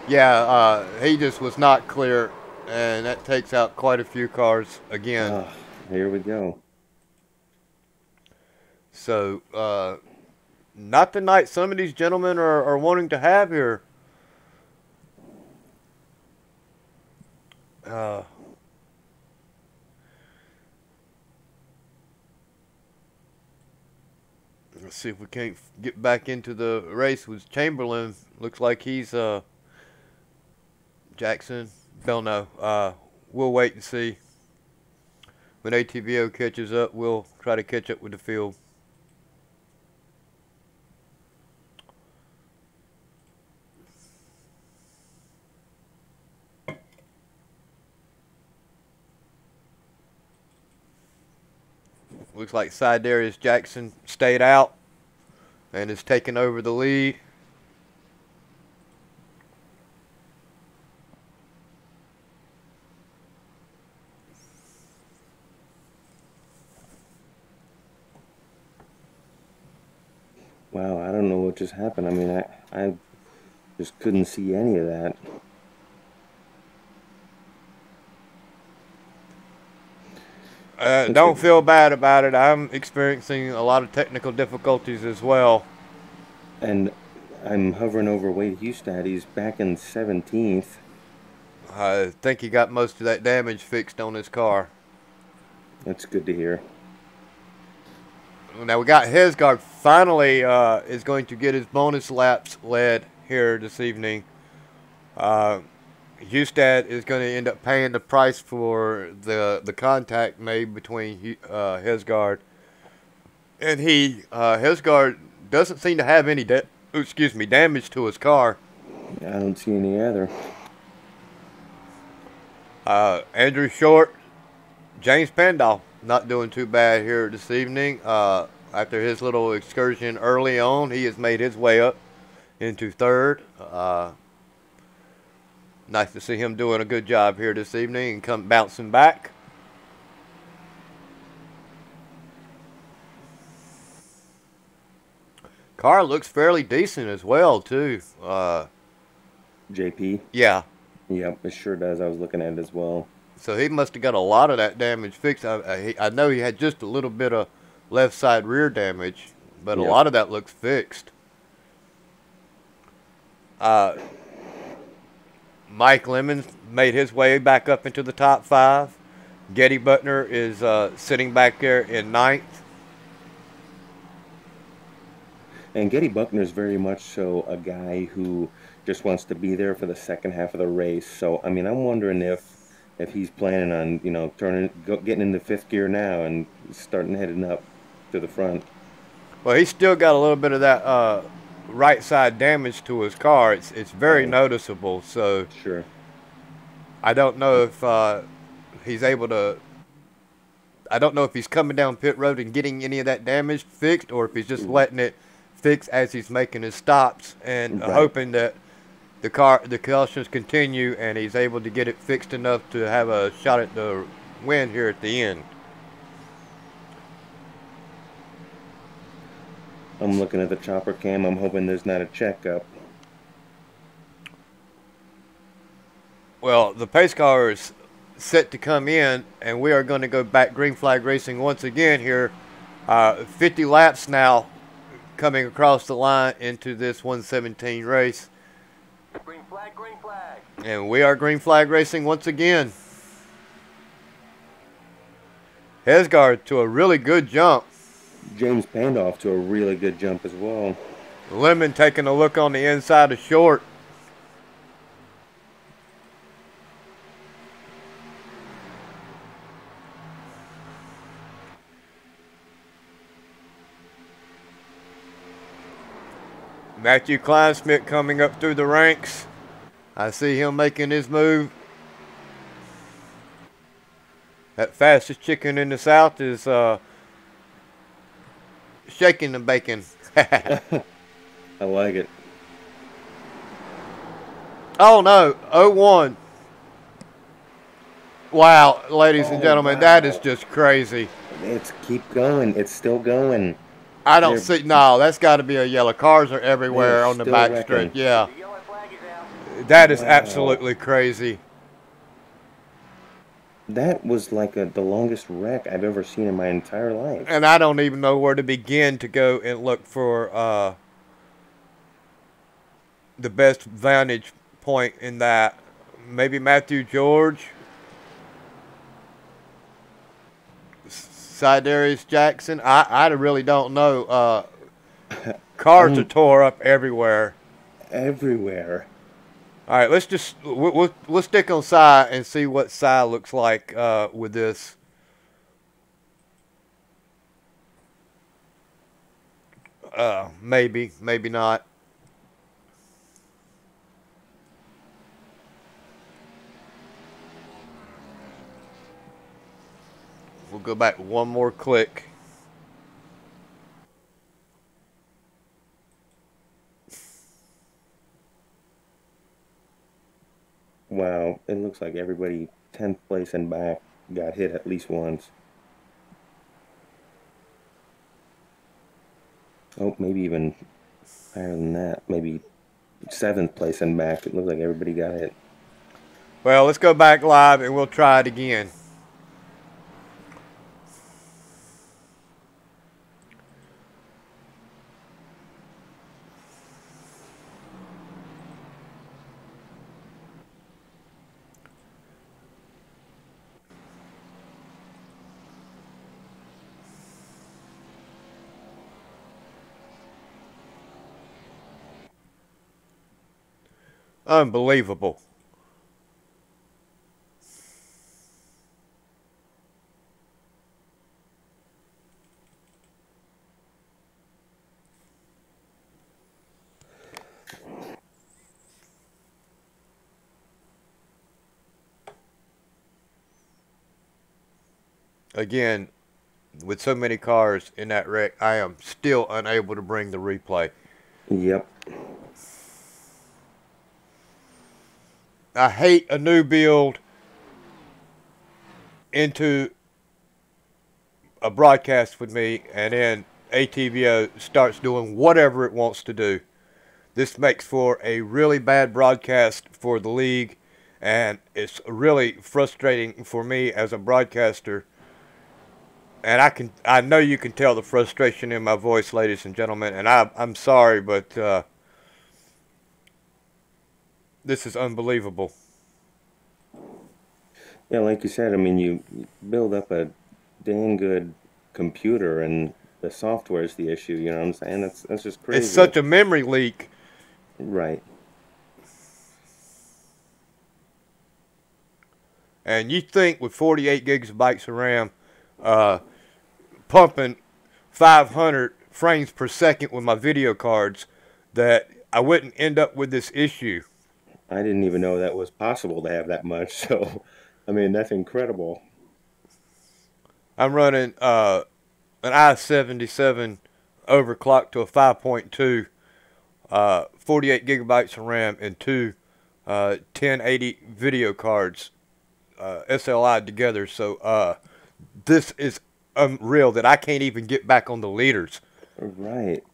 Yeah, he just was not clear, and that takes out quite a few cars again. Here we go. So, not the night some of these gentlemen are wanting to have here. Let's see if we can't get back into the race with Chamberlain. Looks like he's Jackson. Don't know. We'll wait and see. When ATVO catches up, we'll try to catch up with the field. Looks like Sidarius Jackson stayed out and is taking over the lead. Wow, I don't know what just happened. I mean, I just couldn't see any of that. Looks Don't like, feel bad about it. I'm experiencing a lot of technical difficulties as well. and I'm hovering over Wade Hustad. He's back in 17th. I think he got most of that damage fixed on his car. That's good to hear. Now we got Hesgard finally is going to get his bonus laps led here this evening. Hustad is going to end up paying the price for the contact made between Hesgard and he. Hesgard doesn't seem to have any damage to his car. I don't see any either. Andrew Short, James Pandolf not doing too bad here this evening. After his little excursion early on, he has made his way up into third. Nice to see him doing a good job here this evening and come bouncing back. Car looks fairly decent as well, too. JP? Yeah. Yep, it sure does. I was looking at it as well. So he must have got a lot of that damage fixed. I know he had just a little bit of left side rear damage, but Yep. a lot of that looks fixed. Mike Lemons made his way back up into the top 5. Getty Butner is sitting back there in 9th. And Getty Buckner is very much so a guy who just wants to be there for the second half of the race. So, I mean, I'm wondering if he's planning on, you know, getting into 5th gear now and starting heading up to the front. Well, he's still got a little bit of that right side damage to his car. It's very noticeable. So Sure. I don't know if he's able to. I don't know if he's coming down pit road and getting any of that damage fixed, or if he's just letting it fix as he's making his stops and hoping that the cautions continue and he's able to get it fixed enough to have a shot at the win here at the end. I'm looking at the chopper cam. I'm hoping there's not a checkup. Well, the pace car is set to come in, and we are going to go back green flag racing once again here. 50 laps now coming across the line into this 117 race. Green flag, green flag. And we are green flag racing once again. Hesgard to a really good jump. James Pandolf to a really good jump as well. Lemon taking a look on the inside of Short. Matthew Kleinsmith coming up through the ranks. I see him making his move. That fastest chicken in the South is shaking the bacon. I like it. Oh no, 0-1. Wow, ladies and gentlemen, that is just crazy. It's keep going. It's still going. I don't see, no, that's got to be a yellow. Cars are everywhere They're on the still back wrecking. straight. Yeah, The yellow flag is out. that is absolutely crazy. That was like the longest wreck I've ever seen in my entire life. And I don't even know where to begin to go and look for the best vantage point in that. Maybe Matthew George. Sidarius Jackson. I really don't know. Cars are tore up everywhere. Everywhere. All right, let's just we'll stick on Cy and see what Cy looks like with this. Maybe not. We'll go back one more click. Wow, it looks like everybody 10th place and back got hit at least once. Oh, maybe even higher than that. Maybe 7th place and back. It looked like everybody got hit. Well, let's go back live and we'll try it again. Unbelievable. Again, with so many cars in that wreck, I am still unable to bring the replay. Yep. I hate a new build into a broadcast with me, and then ATVO starts doing whatever it wants to do. This makes for a really bad broadcast for the league, and it's really frustrating for me as a broadcaster. And I know you can tell the frustration in my voice, ladies and gentlemen, and I'm sorry, but this is unbelievable. Yeah, like you said, I mean, you build up a dang good computer, and the software is the issue. You know what I'm saying? That's just crazy. It's such a memory leak. Right. And you think with 48 gigabytes of RAM, pumping 500 frames per second with my video cards, that I wouldn't end up with this issue. I didn't even know that was possible to have that much. So, I mean, that's incredible. I'm running an i7 overclocked to a 5.2, 48 gigabytes of RAM, and two 1080 video cards, SLI together. So this is unreal that I can't even get back on the leaders. Right.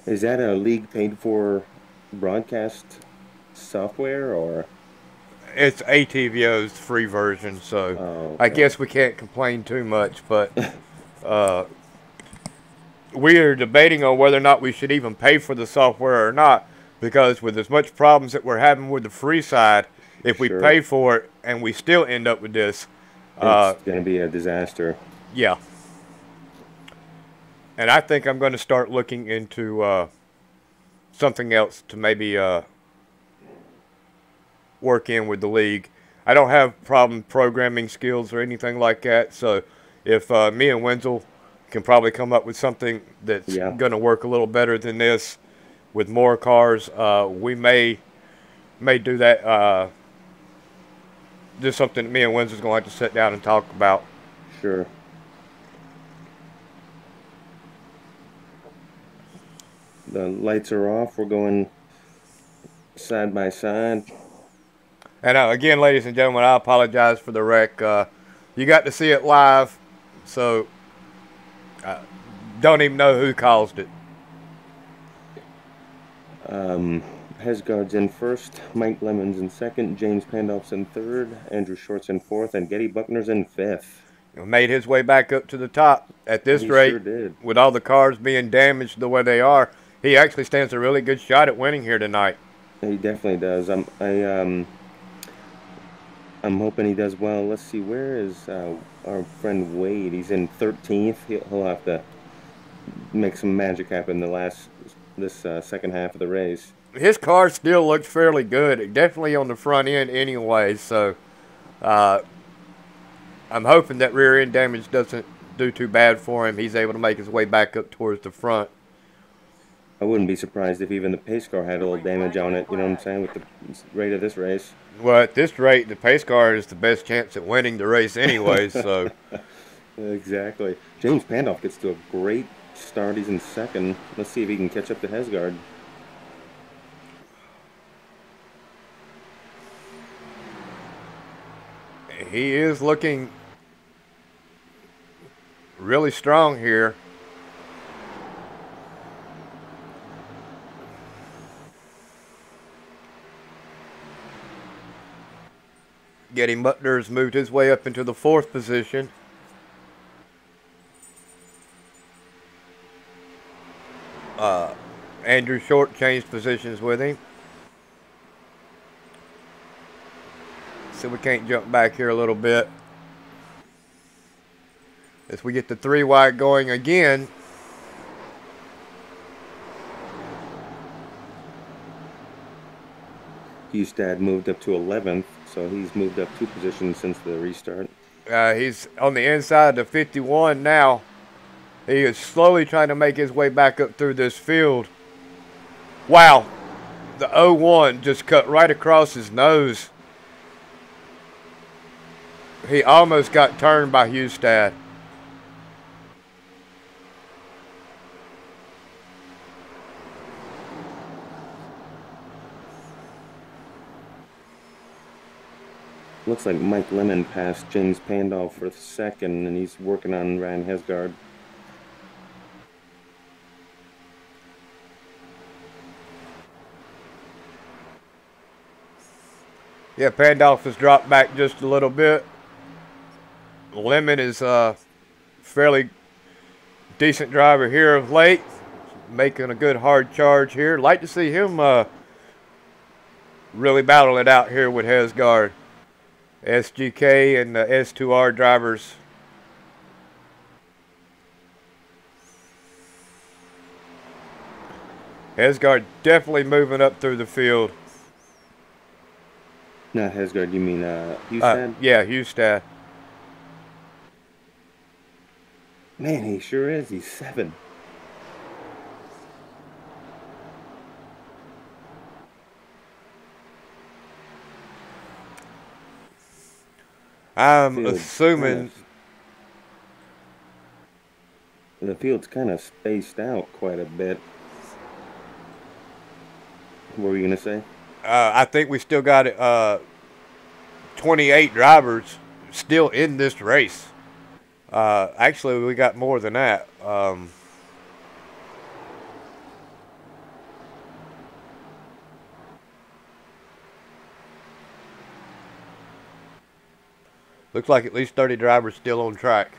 Is that a league paid for broadcast software, or? It's ATVO's free version, so Okay. I guess we can't complain too much, but we are debating on whether or not we should even pay for the software or not, because with as much problems that we're having with the free side, if we pay for it and we still end up with this, it's going to be a disaster. Yeah. And I think I'm going to start looking into something else to maybe work in with the league. I don't have problem programming skills or anything like that, so if me and Wenzel can probably come up with something that's going to work a little better than this with more cars, we may do that. Just something that me and Wenzel's going to have to sit down and talk about. Sure. The lights are off. We're going side by side. And again, ladies and gentlemen, I apologize for the wreck. You got to see it live, so don't even know who caused it. Hesgaard's in first, Mike Lemons in second, James Pandolf's in third, Andrew Short's in fourth, and Getty Buckner's in fifth. Made his way back up to the top at this rate. Sure did. With all the cars being damaged the way they are. He actually stands a really good shot at winning here tonight. He definitely does. I'm hoping he does well. Let's see, where is our friend Wade? He's in 13th. He'll have to make some magic happen this second half of the race. His car still looks fairly good, definitely on the front end anyway. So I'm hoping that rear end damage doesn't do too bad for him. He's able to make his way back up towards the front. I wouldn't be surprised if even the pace car had a little damage on it, you know what I'm saying, with the rate of this race. Well, at this rate, the pace car is the best chance at winning the race anyway, so. Exactly. James Pandolf gets to a great start. He's in second. Let's see if he can catch up to Hesgaard. He is looking really strong here. Getty Butler's moved his way up into the 4th position. Andrew Short changed positions with him. So we can't jump back here a little bit. As we get the 3 wide going again. Hustad moved up to 11th, so he's moved up 2 positions since the restart. He's on the inside of 51 now. He is slowly trying to make his way back up through this field. Wow. The 0-1 just cut right across his nose. He almost got turned by Hustad. Looks like Mike Lemon passed James Pandolf for 2nd, and he's working on Ryan Hesgaard. Yeah, Pandolf has dropped back just a little bit. Lemon is a fairly decent driver here of late. Making a good hard charge here. Like to see him really battle it out here with Hesgaard. SGK and the S2R drivers. Hesgaard definitely moving up through the field. Not Hesgaard, you mean Hustad? Yeah, Hustad. Man, he sure is. He's 7. I'm assuming the field's kind of spaced out quite a bit. What were you going to say? I think we still got 28 drivers still in this race. Actually, we got more than that. Looks like at least 30 drivers still on track.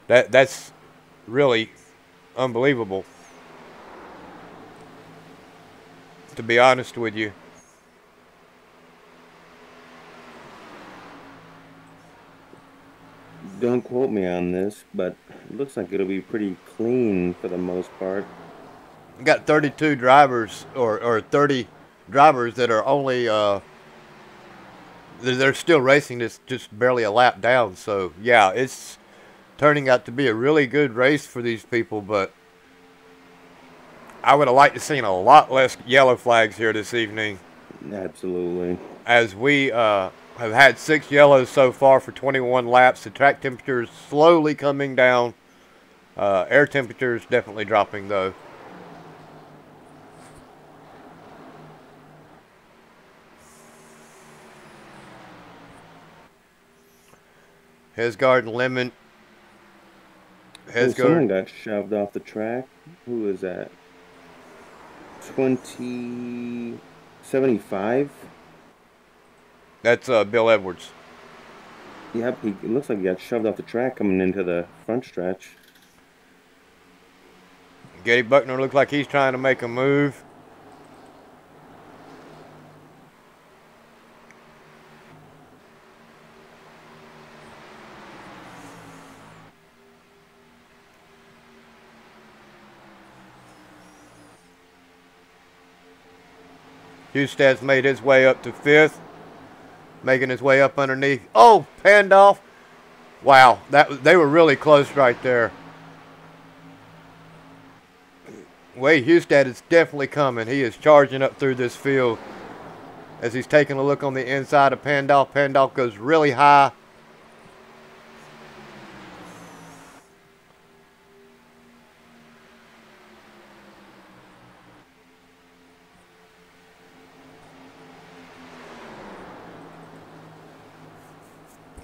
That's really unbelievable, to be honest with you. Don't quote me on this, but it looks like it'll be pretty clean for the most part. We got 32 drivers, or 30 drivers that are only they're still racing this just barely a lap down. So yeah, it's turning out to be a really good race for these people, but I would have liked to seen a lot less yellow flags here this evening. Absolutely. As we have had 6 yellows so far for 21 laps. The track temperature is slowly coming down. Air temperature is definitely dropping though. Hesgaard and Lemon. Someone got shoved off the track. Who is that? 2075? That's Bill Edwards. Yep, it looks like he got shoved off the track coming into the front stretch. Getty Buckner looks like he's trying to make a move. Hustad's made his way up to 5th. Making his way up underneath. Oh, Pandolf. Wow, they were really close right there. Wade Hustad is definitely coming. He is charging up through this field. As he's taking a look on the inside of Pandolf. Pandolf goes really high.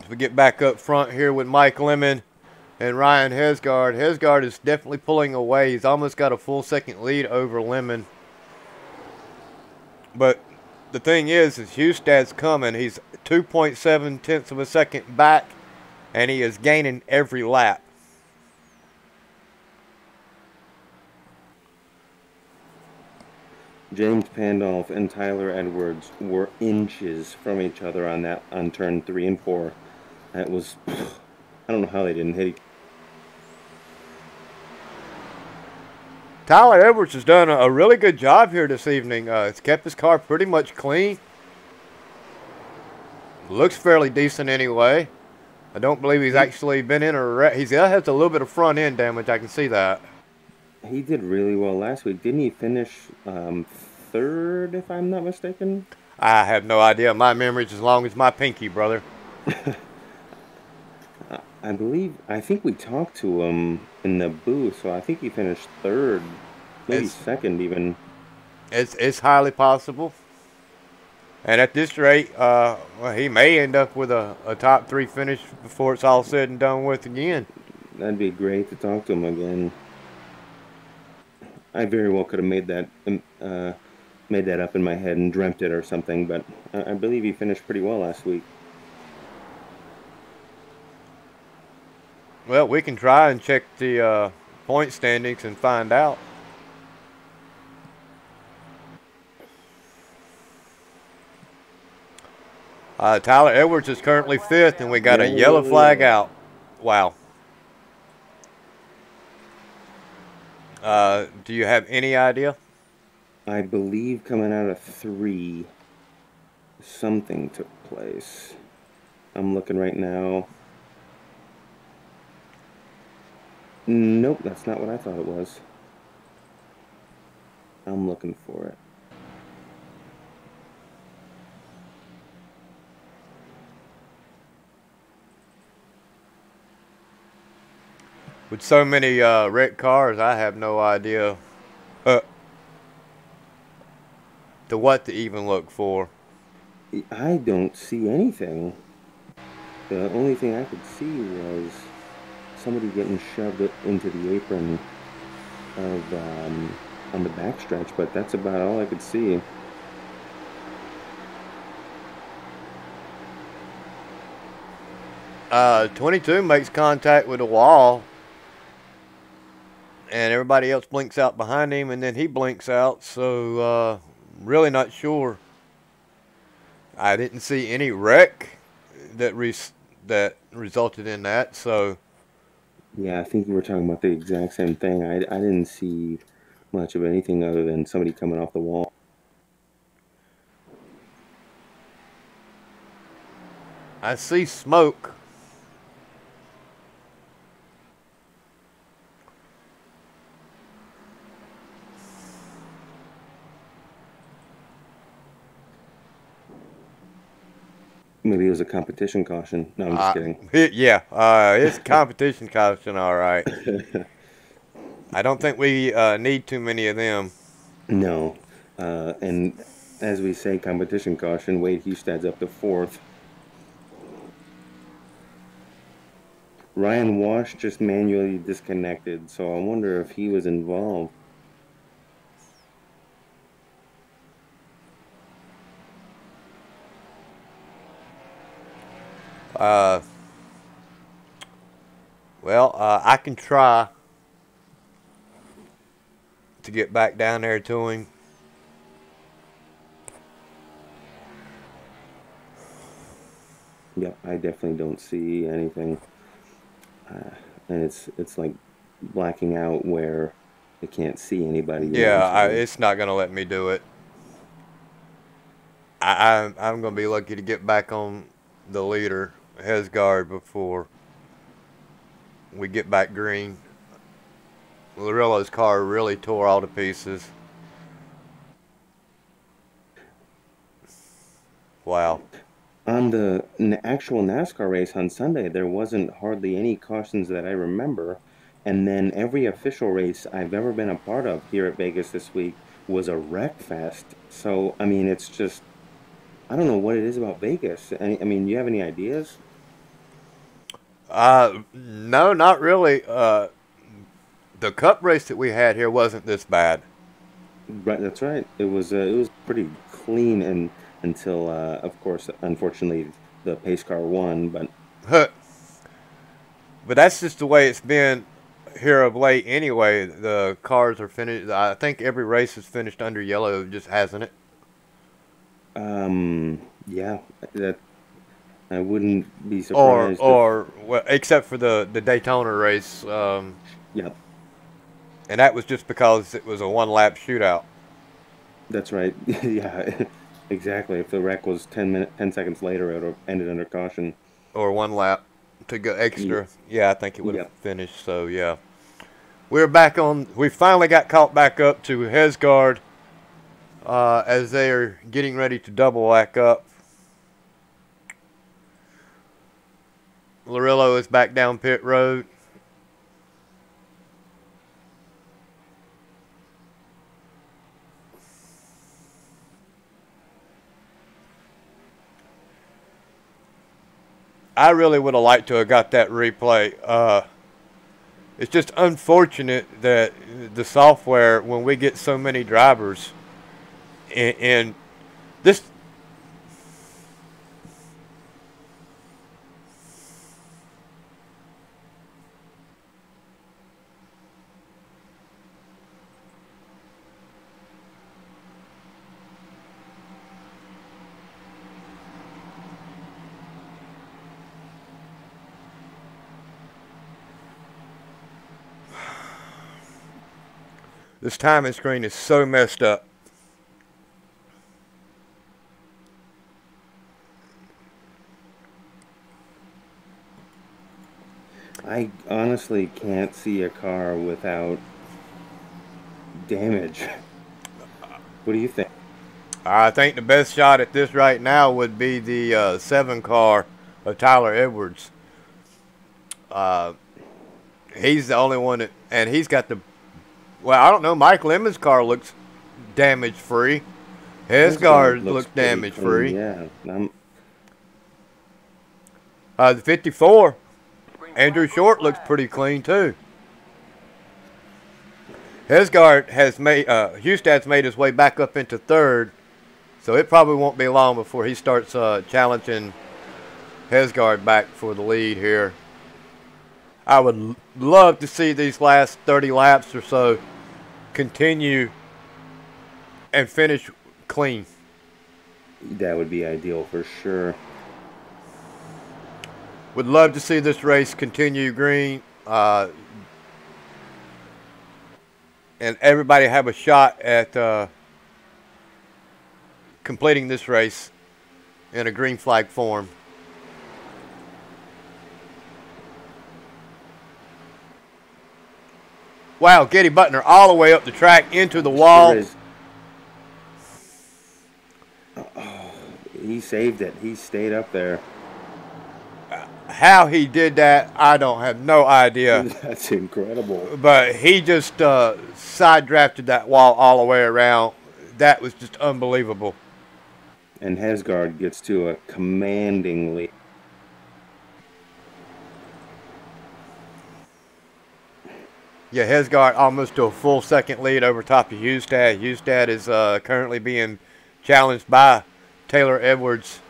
We get back up front here with Mike Lemon and Ryan Hesgaard. Hesgaard is definitely pulling away. He's almost got a full second lead over Lemon. But the thing is Hustad's coming. He's 2.7 tenths of a second back, and he is gaining every lap. James Pandolf and Tyler Edwards were inches from each other on turn 3 and 4. That was, I don't know how they didn't hit. Tyler Edwards has done a really good job here this evening. He's kept his car pretty much clean. Looks fairly decent anyway. I don't believe he's actually been in a wreck. He has a little bit of front end damage. I can see that. He did really well last week. Didn't he finish third, if I'm not mistaken? I have no idea. My memory's as long as my pinky, brother. I think we talked to him in the booth, so I think he finished third, maybe second even. It's highly possible. And at this rate, well, he may end up with a top 3 finish before it's all said and done with again. That'd be great to talk to him again. I very well could have made that up in my head and dreamt it or something, but I believe he finished pretty well last week. Well, we can try and check the point standings and find out. Tyler Edwards is currently 5th, and we got a yellow flag out. Wow. Do you have any idea? I believe coming out of 3, something took place. I'm looking right now. Nope, that's not what I thought it was. I'm looking for it. With so many wrecked cars, I have no idea to what to even look for. I don't see anything. The only thing I could see was somebody getting shoved into the apron of on the backstretch, but that's about all I could see. Uh, 22 makes contact with the wall, and everybody else blinks out behind him, and then he blinks out, so really not sure. I didn't see any wreck that resulted in that, so... Yeah, I think we were talking about the exact same thing. I didn't see much of anything other than somebody coming off the wall. I see smoke. Maybe it was a competition caution. No, I'm just kidding. Yeah, it's competition caution, all right. I don't think we need too many of them. No. And as we say, competition caution, Wade Hustad's up to 4th. Ryan Wash just manually disconnected, so I wonder if he was involved. Well, I can try to get back down there to him. Yep, I definitely don't see anything. And it's like blacking out where they can't see anybody. Yeah, it's not going to let me do it. I'm going to be lucky to get back on the leader, Hesgard, before we get back green. Larillo's car really tore all to pieces. Wow. On the actual NASCAR race on Sunday, there wasn't hardly any cautions that I remember. And then every official race I've ever been a part of here at Vegas this week was a wreck fest. So, I mean, it's just, I don't know what it is about Vegas. I mean, you have any ideas? No, not really. The cup race that we had here wasn't this bad. Right, that's right. It was pretty clean, and until, of course, unfortunately, the pace car won. But But that's just the way it's been here of late anyway. The cars are finished. I think every race is finished under yellow, just hasn't it? yeah, that I wouldn't be Or surprised if. or well, except for the Daytona race, Yeah, and that was just because it was a one lap shootout that's right. Yeah, exactly. If the wreck was 10 seconds later, it would have ended under caution. or one lap to go Ye- extra. Yeah, I think it would have Yep. finished. So yeah, we're back on. We finally got caught back up to Hesgard as they are getting ready to double back up. Larillo is back down pit road. I really would have liked to have got that replay. It's just unfortunate that the software, when we get so many drivers, and this, this timing screen is so messed up. I honestly can't see a car without damage. What do you think? I think the best shot at this right now would be the 7 car of Tyler Edwards. He's the only one that, and he's got the, well, I don't know, Mike Lemon's car looks damage free. His car looks pretty damage clean, free. Yeah, The 54, Green Andrew flag, Short green looks flag. pretty clean too. Hesgard has made, Hustad's made his way back up into 3rd, so it probably won't be long before he starts challenging Hesgard back for the lead here. I would love to see these last 30 laps or so continue and finish clean. that would be ideal for sure. Would love to see this race continue green, and everybody have a shot at completing this race in a green flag form. Wow, Getty Butner all the way up the track into the wall. Sure is. Oh, he saved it. He stayed up there. How he did that, I don't have no idea. That's incredible. But he just side drafted that wall all the way around. That was just unbelievable. And Hesgard gets to a commanding lead. Yeah, Hesgard almost to a full second lead over top of Hustad. Hustad is currently being challenged by Taylor Edwards.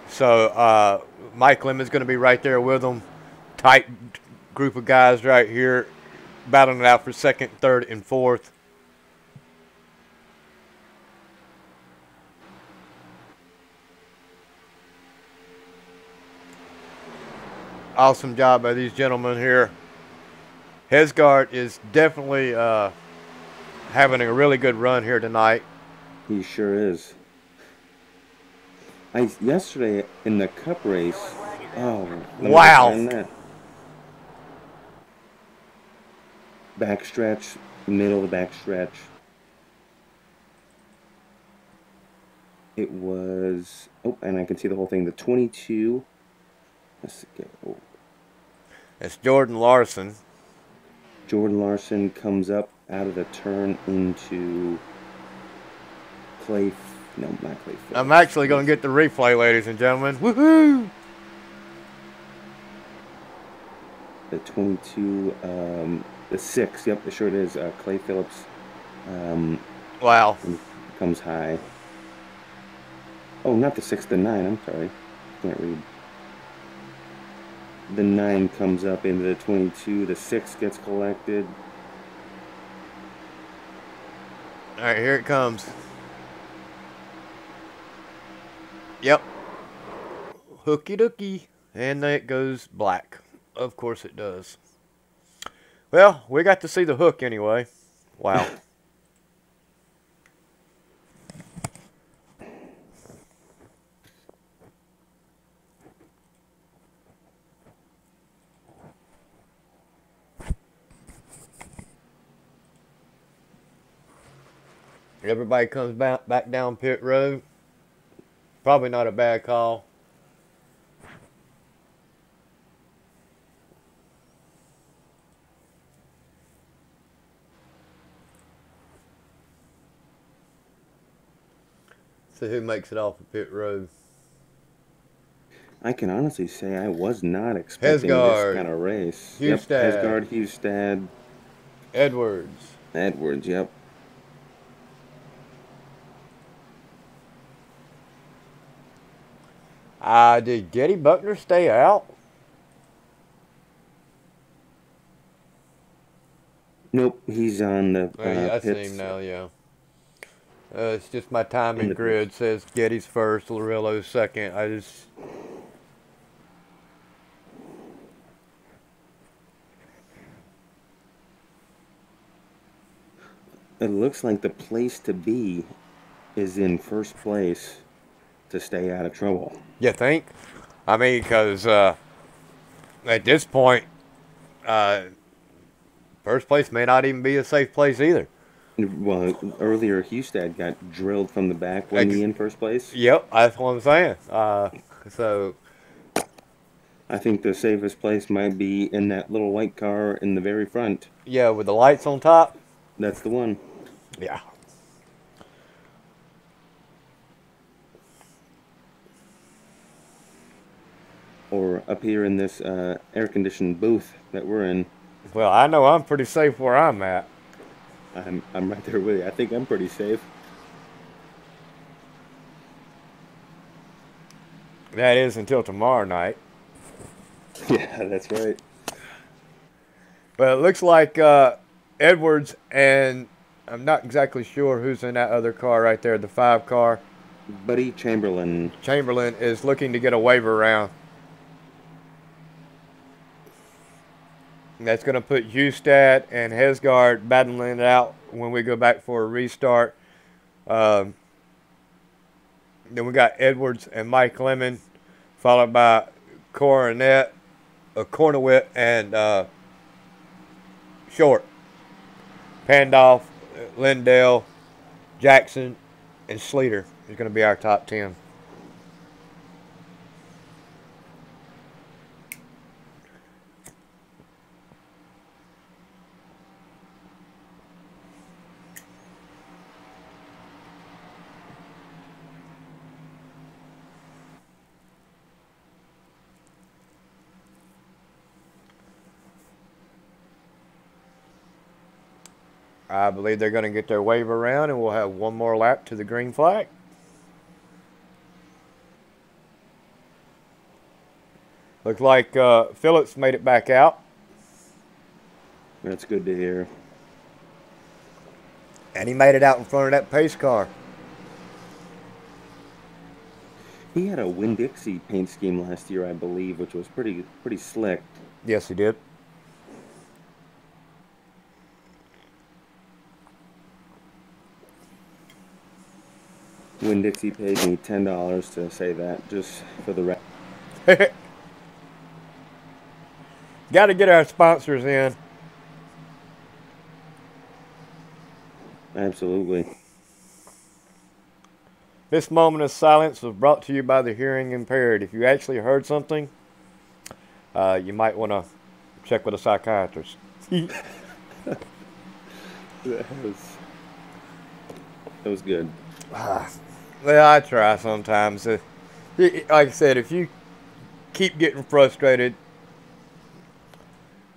So Mike Lemon's going to be right there with him. Tight group of guys right here battling it out for 2nd, 3rd, and 4th. Awesome job by these gentlemen here. Hesgard is definitely having a really good run here tonight. He sure is. Yesterday in the Cup race. Oh, let me Wow. find that. Backstretch, middle of the backstretch. It was. Oh, and I can see the whole thing. The 22. Let's go. It's Jordan Larson. Jordan Larson comes up out of the turn into Clay. No, not Clay. I'm actually going to get the replay, ladies and gentlemen. Woohoo! The 22, the 6. Yep, sure it is. Clay Phillips Wow. comes high. Oh, not the 6, the 9. I'm sorry. Can't read. The 9 comes up into the 22. The 6 gets collected. All right, here it comes. Yep. Hooky dooky. And then it goes black. Of course it does. Well, we got to see the hook anyway. Wow. Everybody comes back down pit road. Probably not a bad call. See who makes it off of pit road. I can honestly say I was not expecting this kind of race. Hustad. Yep, Hesgard, Hustad. Edwards. Edwards, yep. Did Getty Buckner stay out? Nope, he's on the Oh, yeah, I see pits. him now, yeah. It's just my timing grid says Getty's first, Larillo's second. It looks like the place to be is in first place to stay out of trouble. You think? I mean, because at this point, first place may not even be a safe place either. Well, earlier Hustad got drilled from the back. Wasn't he in first place? Yep, that's what I'm saying. So I think the safest place might be in that little white car in the very front. yeah, with the lights on top. That's the one. Yeah. Or up here in this air-conditioned booth that we're in. Well, I know I'm pretty safe where I'm at. I'm right there with you. I think I'm pretty safe. That is until tomorrow night. Yeah, that's right. But it looks like Edwards and I'm not exactly sure who's in that other car right there, the 5 car. Buddy Chamberlain. Chamberlain is looking to get a waiver round. And that's going to put Hustad and Hesgard battling it out when we go back for a restart. Then we got Edwards and Mike Lemon, followed by Cornwit and Short. Pandolf, Lindell, Jackson, and Sleater is going to be our top 10. I believe they're going to get their waiver round, and we'll have one more lap to the green flag. Looks like Phillips made it back out. That's good to hear. And he made it out in front of that pace car. He had a Winn-Dixie paint scheme last year, I believe, which was pretty slick. Yes, he did. Winn-Dixie paid me $10 to say that, just for the record. Got to get our sponsors in. Absolutely. This moment of silence was brought to you by the hearing impaired. If you actually heard something, you might want to check with a psychiatrist. That was good. Well, I try sometimes. Like I said, if you keep getting frustrated,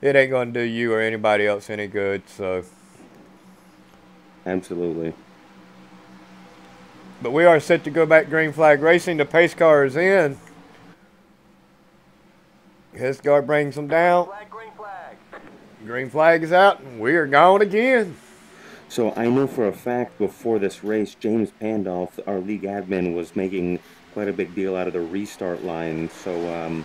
it ain't going to do you or anybody else any good. So, Absolutely. But we are set to go back green flag racing. The pace car is in. Hesgard brings them down. Green flag. Green flag is out, and we are gone again. So I know for a fact before this race, James Pandolf, our league admin, was making quite a big deal out of the restart line. So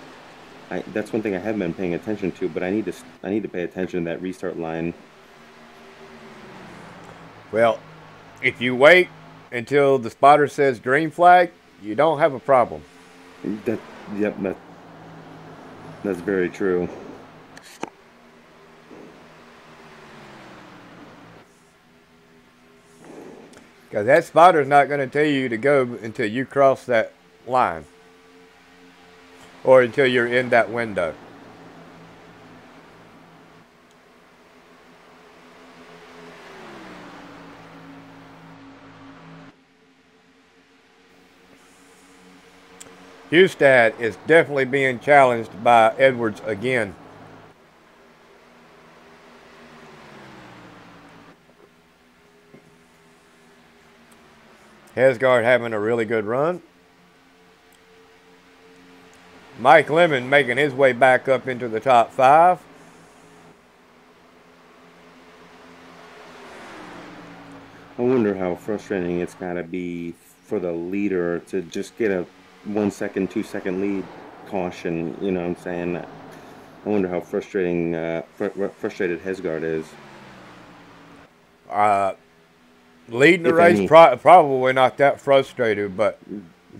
that's one thing I haven't been paying attention to, but I need to pay attention to that restart line. Well, if you wait until the spotter says green flag, you don't have a problem. Yep, that's very true. Because that spotter's not going to tell you to go until you cross that line. Or until you're in that window. Hustad is definitely being challenged by Edwards again. Hesgard having a really good run. Mike Lemon making his way back up into the top 5. I wonder how frustrating it's got to be for the leader to just get a 1 second, 2 second lead caution. You know what I'm saying? I wonder how frustrating, frustrated Hesgard is. Leading the race, probably not that frustrated, but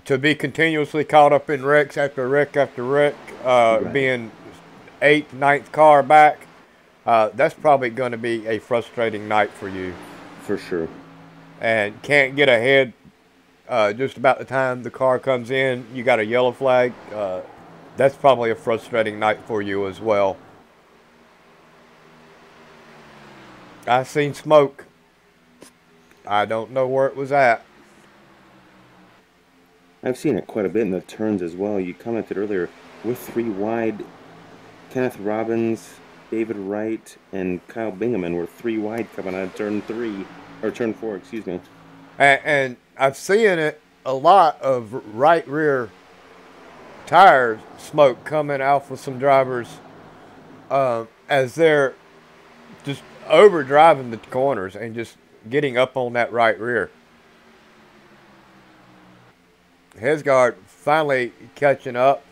to be continuously caught up in wrecks after wreck after wreck, Right. being 8th, 9th car back, that's probably going to be a frustrating night for you. For sure. And can't get ahead just about the time the car comes in, you got a yellow flag. That's probably a frustrating night for you as well. I seen smoke. I don't know where it was at. I've seen it quite a bit in the turns as well. You commented earlier, we're 3 wide. Kenneth Robbins, David Wright, and Kyle Bingaman were 3 wide coming out of turn 3, or turn 4, excuse me. And I've seen it a lot of right rear tire smoke coming off of some drivers as they're just overdriving the corners and just getting up on that right rear. Hesgard finally catching up.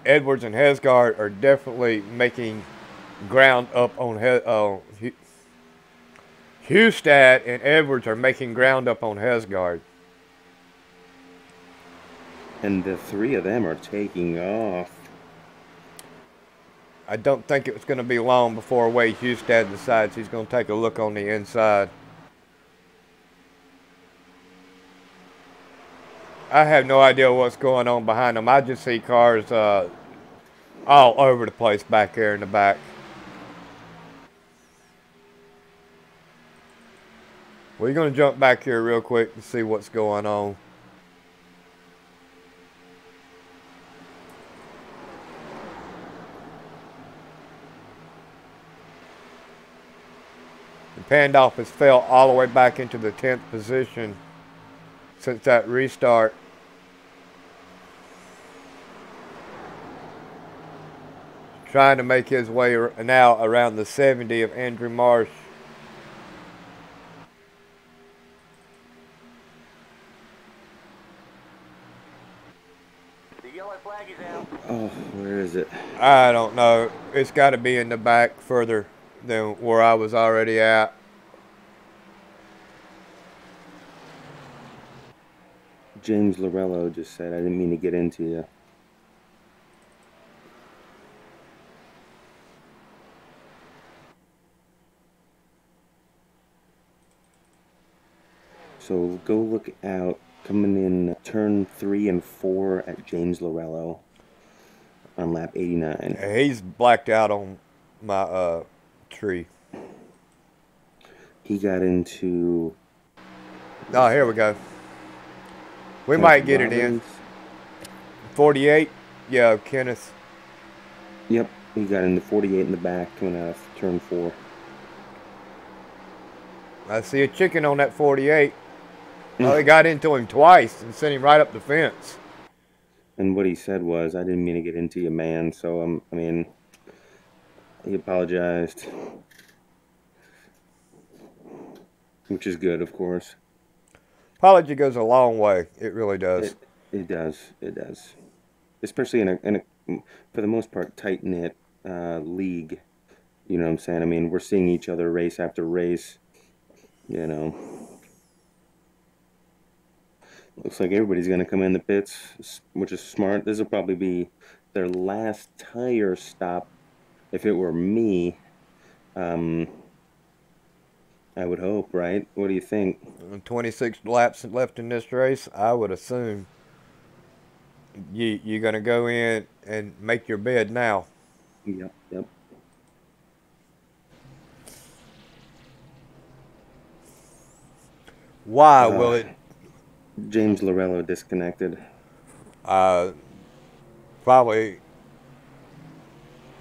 Edwards and Hesgard are definitely making ground up on Hustad and Edwards are making ground up on Hesgard. And the 3 of them are taking off. I don't think it's going to be long before Wade Hustad decides he's going to take a look on the inside. I have no idea what's going on behind them. I just see cars all over the place back there in the back. We're going to jump back here real quick to see what's going on. And Pandolf has fell all the way back into the 10th position since that restart. Trying to make his way now around the 70 of Andrew Marsh. The yellow flag is out. Oh, where is it? I don't know. It's got to be in the back further than where I was already at. James Lorello just said, I didn't mean to get into you. So go look out coming in turn 3 and 4 at James Lorello on lap 89. He's blacked out on my tree. He got into Oh, here we go. We Kenneth might get it in. Robbins. 48. Yeah, Kenneth. Yep, he got into 48 in the back, coming out of turn 4. I see a chicken on that 48. Oh, they got into him twice and sent him right up the fence. And what he said was, "I didn't mean to get into you, man." So I mean, he apologized, which is good, of course. Apology goes a long way. It really does. It does. It does. Especially in a for the most part, tight knit league. You know what I'm saying? I mean, we're seeing each other race after race. You know, looks like everybody's gonna come in the pits, which is smart. This will probably be their last tire stop. If it were me, I would hope, right? What do you think? 26 laps left in this race. I would assume you're going to go in and make your bed now. Yep, yep. Why will it? James Lorello disconnected. Probably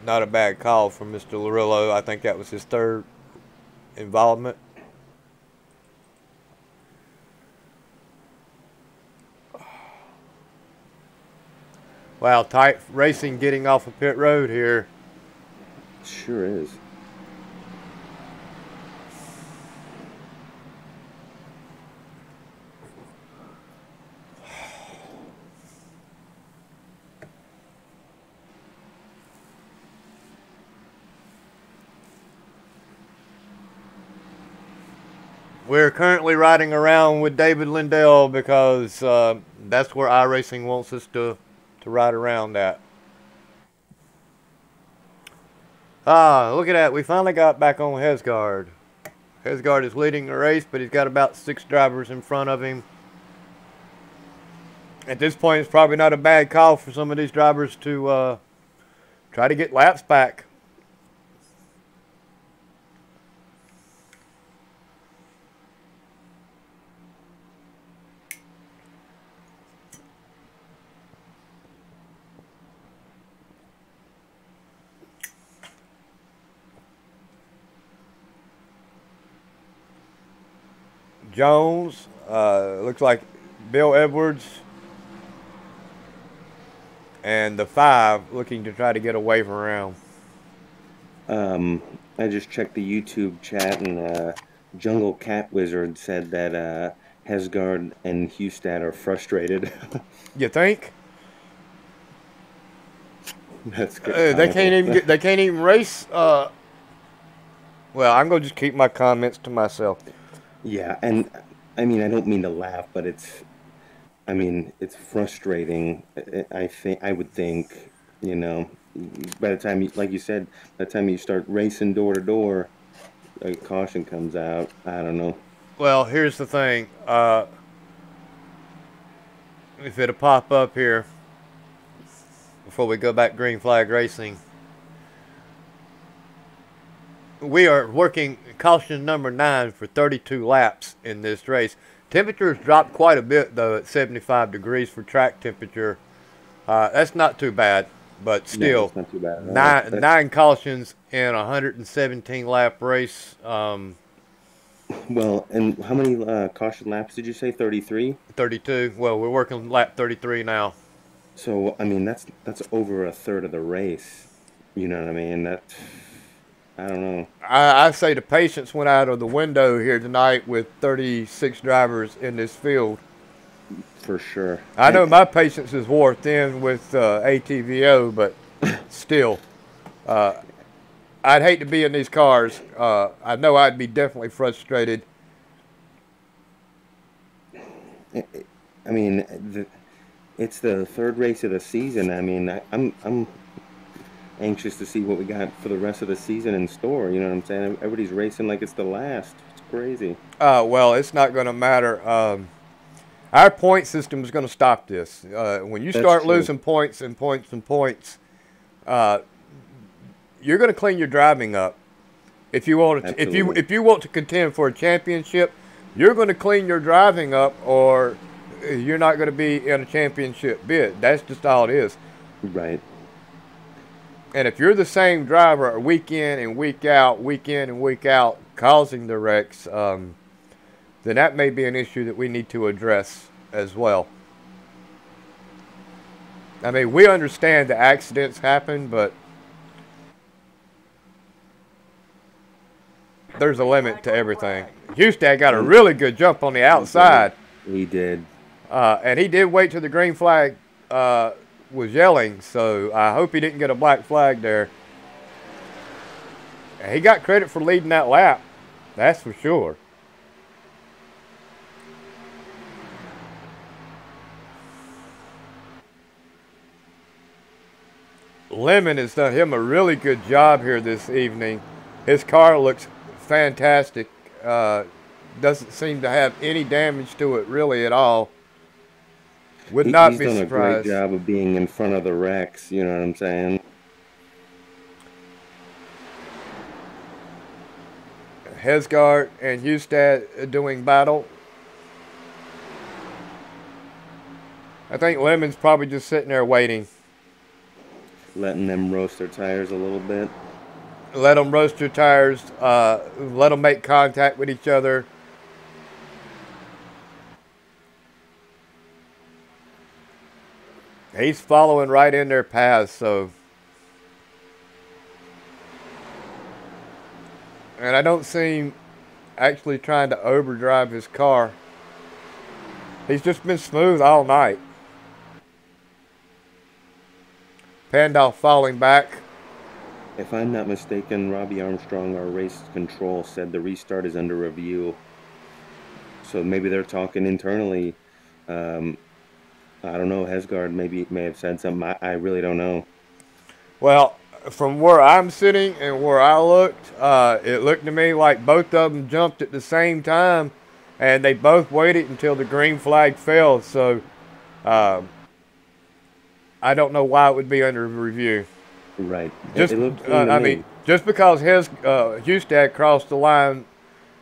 not a bad call from Mr. Lorillo. I think that was his third involvement. Wow, tight racing getting off of pit road here. Sure is. We're currently riding around with David Lindell because that's where iRacing wants us to ride around at. Look at that. We finally got back on Hesgard. Hesgard is leading the race, but he's got about 6 drivers in front of him. At this point, it's probably not a bad call for some of these drivers to try to get laps back. Jones, looks like Bill Edwards, and the 5 looking to try to get a wave around. I just checked the YouTube chat, and Jungle Cat Wizard said that Hesgard and Hustad are frustrated. You think? That's good. They can't even race. Well, I'm gonna just keep my comments to myself. Yeah, and I mean, I don't mean to laugh, but I mean, it's frustrating. I would think, you know, by the time, like you said, by the time you start racing door to door, a caution comes out. I don't know. Well, here's the thing. If it'll pop up here before we go back green flag racing. We are working caution number 9 for 32 laps in this race. Temperatures dropped quite a bit, though, at 75 degrees for track temperature. That's not too bad, but still, no, not too bad. nine cautions in a 117 lap race. Well, and how many caution laps did you say? 33? 32. Well, we're working lap 33 now. So, I mean, that's over a third of the race. You know what I mean? I don't know. I say the patience went out of the window here tonight with 36 drivers in this field. For sure. I know my patience is wore thin with ATVO, but still, I'd hate to be in these cars. I know I'd be definitely frustrated. I mean, it's the third race of the season. I mean, I'm anxious to see what we got for the rest of the season in store. You know what I'm saying? Everybody's racing like it's the last. It's crazy. Well, it's not going to matter. Our point system is going to stop this. When you start losing points and points and points, you're going to clean your driving up. If you want to, if you want to contend for a championship, you're going to clean your driving up, or you're not going to be in a championship bid. That's just all it is. Right. And if you're the same driver week in and week out, causing the wrecks, then that may be an issue that we need to address as well. I mean, we understand the accidents happen, but there's a limit to everything. Houston got a really good jump on the outside. He did. And he did wait till the green flag was yelling, so I hope he didn't get a black flag there. And he got credit for leading that lap. That's for sure. Lemon has done him a really good job here this evening. His car looks fantastic. Doesn't seem to have any damage to it really at all. Would not be surprised. He's done a great job of being in front of the wrecks, you know what I'm saying? Hesgard and Hustad doing battle. I think Lemon's probably just sitting there waiting. Letting them roast their tires a little bit. Let them roast their tires. Let them make contact with each other. He's following right in their paths, so. And I don't see him actually trying to overdrive his car. He's just been smooth all night. Pandolf falling back. If I'm not mistaken, Robbie Armstrong, our race control, said the restart is under review. So maybe they're talking internally. I don't know. Hesgard may have said something. I really don't know. Well, from where I'm sitting and where I looked, it looked to me like both of them jumped at the same time, and they both waited until the green flag fell. So I don't know why it would be under review. Right. Just, I mean, just because Hustad crossed the line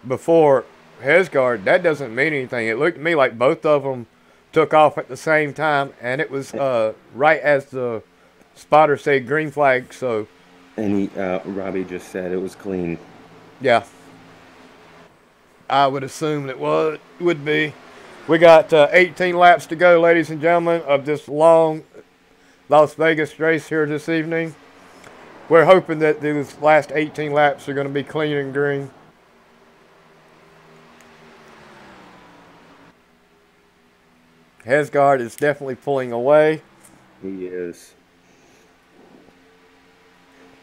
before Hesgard, that doesn't mean anything. It looked to me like both of them took off at the same time, and it was right as the spotter said green flag. So, and Robbie just said it was clean. Yeah, I would assume it would be. We got 18 laps to go, ladies and gentlemen, of this long Las Vegas race here this evening. We're hoping that these last 18 laps are going to be clean and green. Hesgard is definitely pulling away. He is.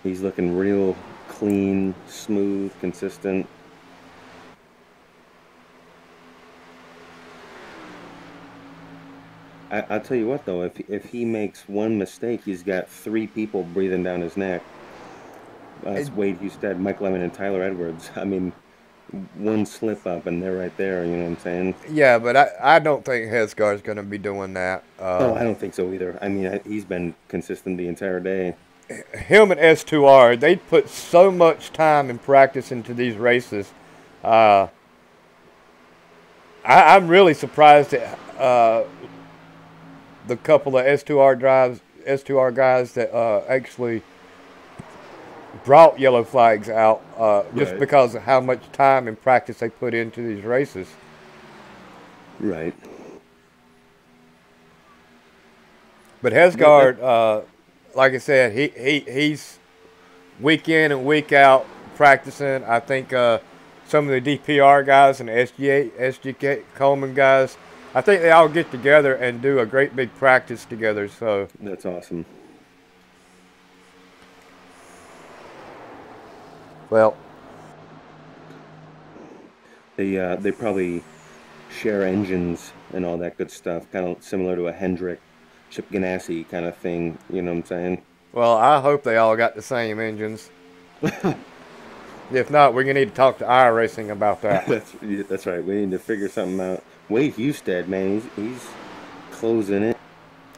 He's looking real clean, smooth, consistent. I'll tell you what, though, if he makes one mistake, he's got 3 people breathing down his neck. That's Wade Hustad, Mike Lemon, and Tyler Edwards. I mean, one slip up and they're right there, you know what I'm saying? Yeah, but I don't think Hesgard's going to be doing that. No, I don't think so either. I mean, he's been consistent the entire day. Him and S2R, they put so much time and practice into these races. I'm really surprised at the couple of S2R guys that actually brought yellow flags out just because of how much time and practice they put into these races. Right. But Hesgard, like I said, he's week in and week out practicing. I think some of the DPR guys and the SGK Coleman guys, I think they all get together and do a great big practice together. So that's awesome. Well, they probably share engines and all that good stuff, kind of similar to a Hendrick, Chip Ganassi kind of thing. You know what I'm saying? Well, I hope they all got the same engines. If not, we're gonna need to talk to iRacing about that. That's right. We need to figure something out. Wade Hustad, man, he's closing it.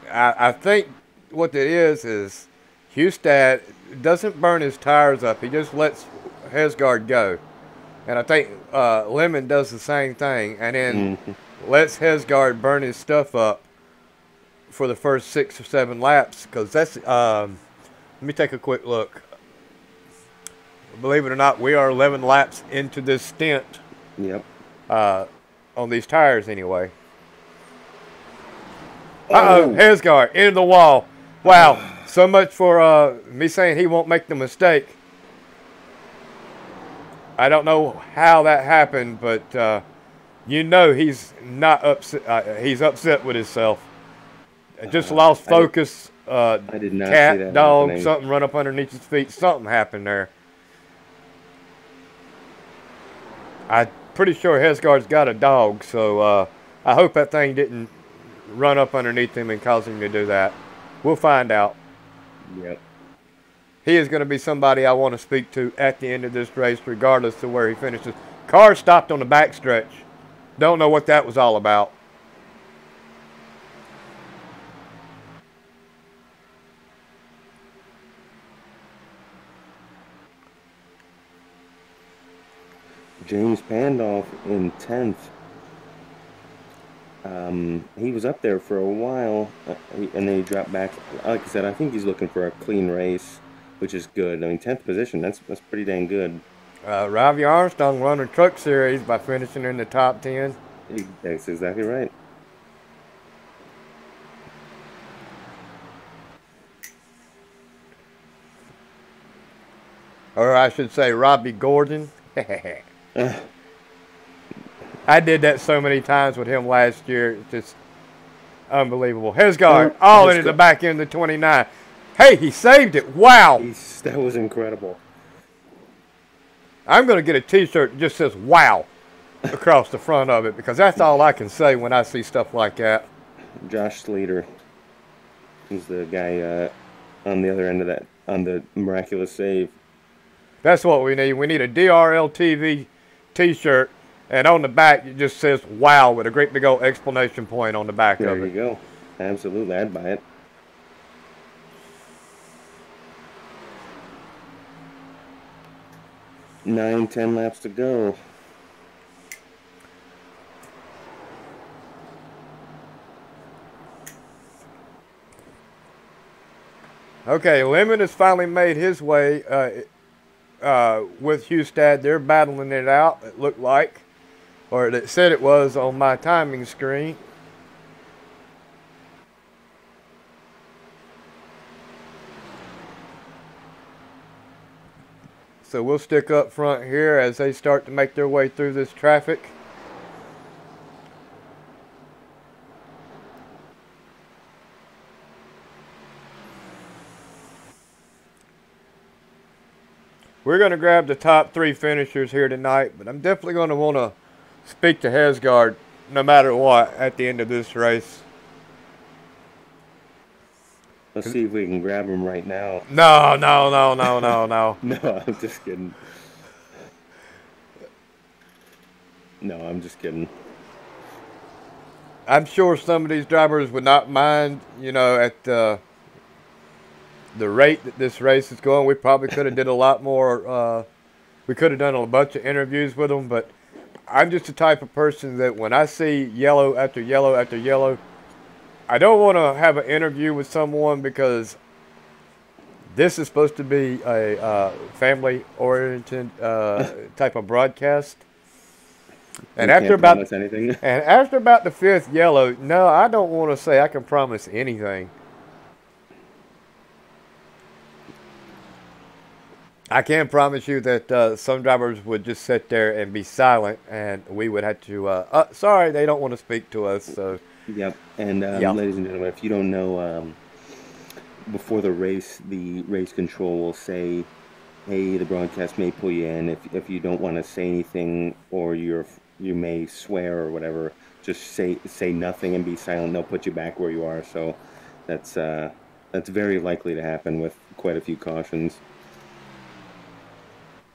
I think what it is Hustad doesn't burn his tires up. He just lets Hesgard go. And I think Lemon does the same thing, and then lets Hesgard burn his stuff up for the first 6 or 7 laps, because that's, let me take a quick look. Believe it or not, we are 11 laps into this stint. Yep. On these tires anyway. Hesgard, into the wall. Wow, so much for me saying he won't make the mistake. I don't know how that happened, but you know he's not upset. He's upset with himself. Just lost focus. I did not see Cat, that dog, happening. something run up underneath his feet. Something happened there. I'm pretty sure Hesgard's got a dog, so I hope that thing didn't run up underneath him and cause him to do that. We'll find out. Yep. He is going to be somebody I want to speak to at the end of this race, regardless of where he finishes. Car stopped on the backstretch. Don't know what that was all about. James Pandolf in 10th. He was up there for a while, and then he dropped back. Like I said, I think he's looking for a clean race, which is good. I mean, 10th position, that's pretty dang good. Ravi Armstrong won the Truck Series by finishing in the top 10. That's exactly right. Or I should say Robbie Gordon. I did that so many times with him last year. It's just unbelievable. Hesgard, all into the back end of 29. Hey, he saved it. Wow. That was incredible. I'm going to get a T-shirt that just says wow across the front of it, because that's all I can say when I see stuff like that. Josh Slater. He's the guy on the other end of that, on the miraculous save. That's what we need. We need a DRL TV T-shirt, and on the back it just says wow with a great big old exclamation point on the back of it. There you go. Absolutely, I'd buy it. Nine, 10 laps to go. Okay, Lemon has finally made his way with Hustad. They're battling it out, it looked like. Or it said it was on my timing screen. So we'll stick up front here as they start to make their way through this traffic. We're going to grab the top 3 finishers here tonight, but I'm definitely going to want to speak to Hesgard no matter what at the end of this race. Let's see if we can grab him right now. No. No, I'm just kidding. No, I'm just kidding. I'm sure some of these drivers would not mind, you know, at the rate that this race is going. We probably could have did a lot more. We could have done a bunch of interviews with them, but I'm just the type of person that when I see yellow after yellow after yellow, I don't want to have an interview with someone, because this is supposed to be a family-oriented type of broadcast. And after about the 5th yellow, no, I don't want to say I can promise anything. I can promise you that some drivers would just sit there and be silent, and we would have to, sorry, they don't want to speak to us. So. Yep, and ladies and gentlemen, if you don't know, before the race control will say, hey, the broadcast may pull you in. If you don't want to say anything, or you may swear or whatever, just say nothing and be silent. They'll put you back where you are. So that's very likely to happen with quite a few cautions.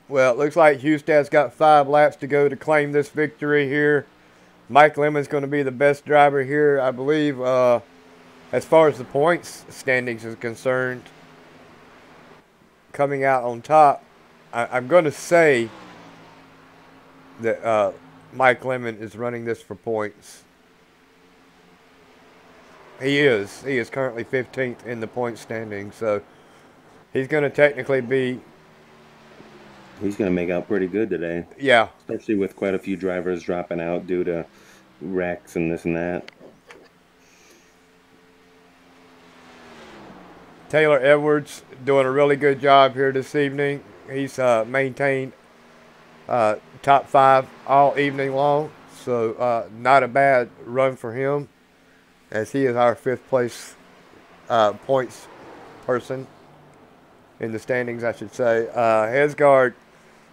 Well, it looks like Hustad's got 5 laps to go to claim this victory here. Mike Lemon's going to be the best driver here, I believe, as far as the points standings is concerned. Coming out on top. I'm going to say that Mike Lemon is running this for points. He is. He is currently 15th in the point standing, so he's going to technically be. He's going to make out pretty good today. Yeah. Especially with quite a few drivers dropping out due to wrecks and this and that. Taylor Edwards doing a really good job here this evening. He's maintained top 5 all evening long, so not a bad run for him, as he is our 5th place points person in the standings, I should say. Hesgard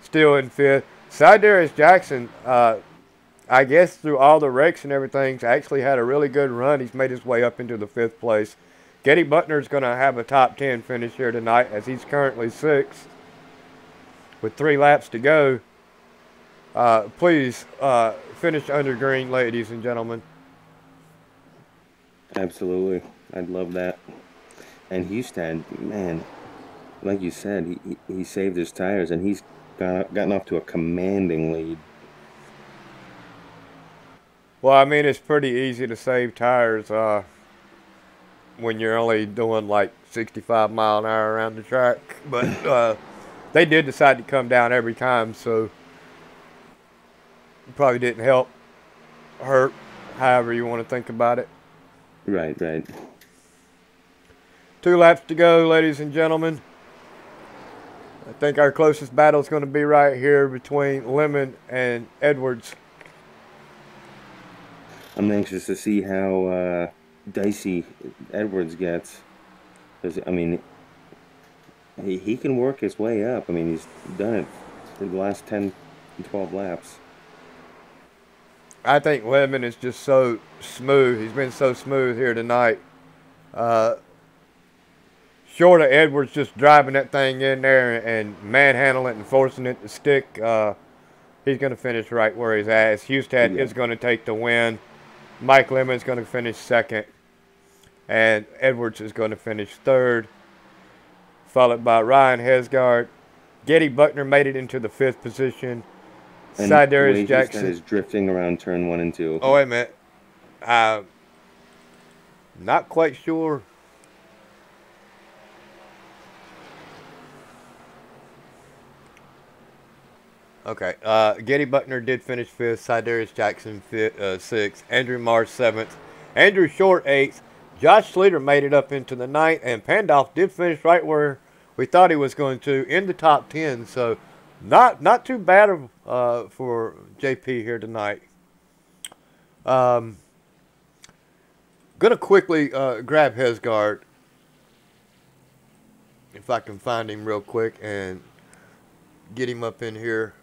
still in 5th. Sidarius Jackson, I guess through all the wrecks and everything, actually had a really good run. He's made his way up into the 5th place. Getty Butner's going to have a top 10 finish here tonight, as he's currently 6th with 3 laps to go. Please finish under green, ladies and gentlemen. Absolutely. I'd love that. And Hustad, man, like you said, he saved his tires, and he's gotten off to a commanding lead. Well, I mean, it's pretty easy to save tires when you're only doing like 65 mile an hour around the track. But they did decide to come down every time, so it probably didn't help, hurt, however you want to think about it. Right, right. 2 laps to go, ladies and gentlemen. I think our closest battle is going to be right here between Lemon and Edwards. I'm anxious to see how dicey Edwards gets. Because, I mean, he can work his way up. I mean, he's done it for the last 10 and 12 laps. I think Lemon is just so smooth. He's been so smooth here tonight. Short of Edwards just driving that thing in there and manhandling it and forcing it to stick, he's going to finish right where he's at. Hustad is going to take the win. Mike Lemon is going to finish 2nd. And Edwards is going to finish 3rd. Followed by Ryan Hesgard. Getty Buckner made it into the 5th position. And Sidarius Jackson is drifting around turn 1 and 2. Oh, wait a minute. Not quite sure. Okay. Getty Buckner did finish 5th. Sidarius Jackson 6th. Andrew Marsh 7th. Andrew Short 8th. Josh Sleater made it up into the 9th. And Pandolf did finish right where we thought he was going to, in the top 10. So not too bad for JP here tonight. Going to quickly grab Hesgard, if I can find him real quick, and get him up in here,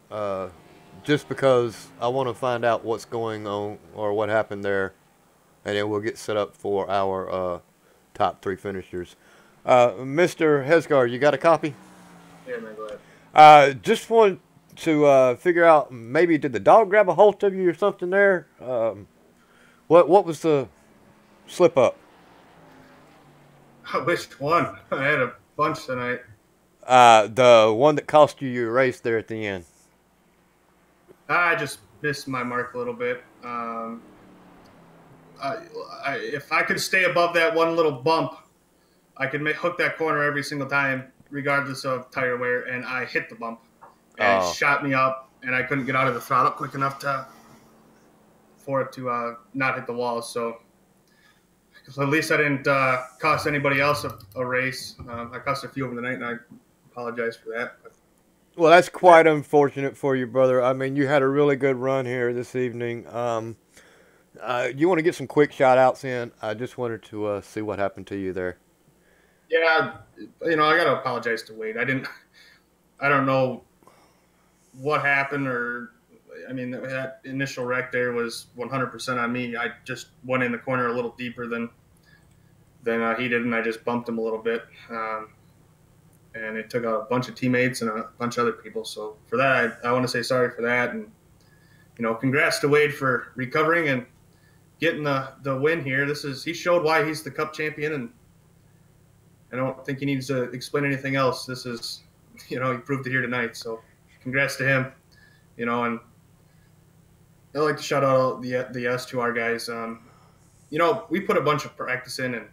just because I want to find out what's going on or what happened there, and then we'll get set up for our top 3 finishers. Mr. Hesgard, you got a copy? Yeah, man, go ahead. Just want to figure out, maybe did the dog grab a hold of you or something there? What was the slip up? Which one? I had a bunch tonight. The one that cost you your race there at the end. I just missed my mark a little bit. If I could stay above that one little bump, I could hook that corner every single time, regardless of tire wear, and I hit the bump. And it shot me up, and I couldn't get out of the throttle quick enough for it to not hit the wall. So at least I didn't cost anybody else a race. I cost a few of them tonight, and I apologize for that. Well, that's quite unfortunate for you, brother. I mean, you had a really good run here this evening. You want to get some quick shout-outs in? I just wanted to see what happened to you there. Yeah, I got to apologize to Wade. I don't know what happened, that initial wreck there was 100% on me. I just went in the corner a little deeper than he did, and I just bumped him a little bit. And it took out a bunch of teammates and a bunch of other people. So for that, I want to say sorry for that. And, congrats to Wade for recovering and getting the win here. He showed why he's the Cup champion, and I don't think he needs to explain anything else. This is he proved it here tonight. So congrats to him. And I'd like to shout out the S2R guys. We put a bunch of practice in, and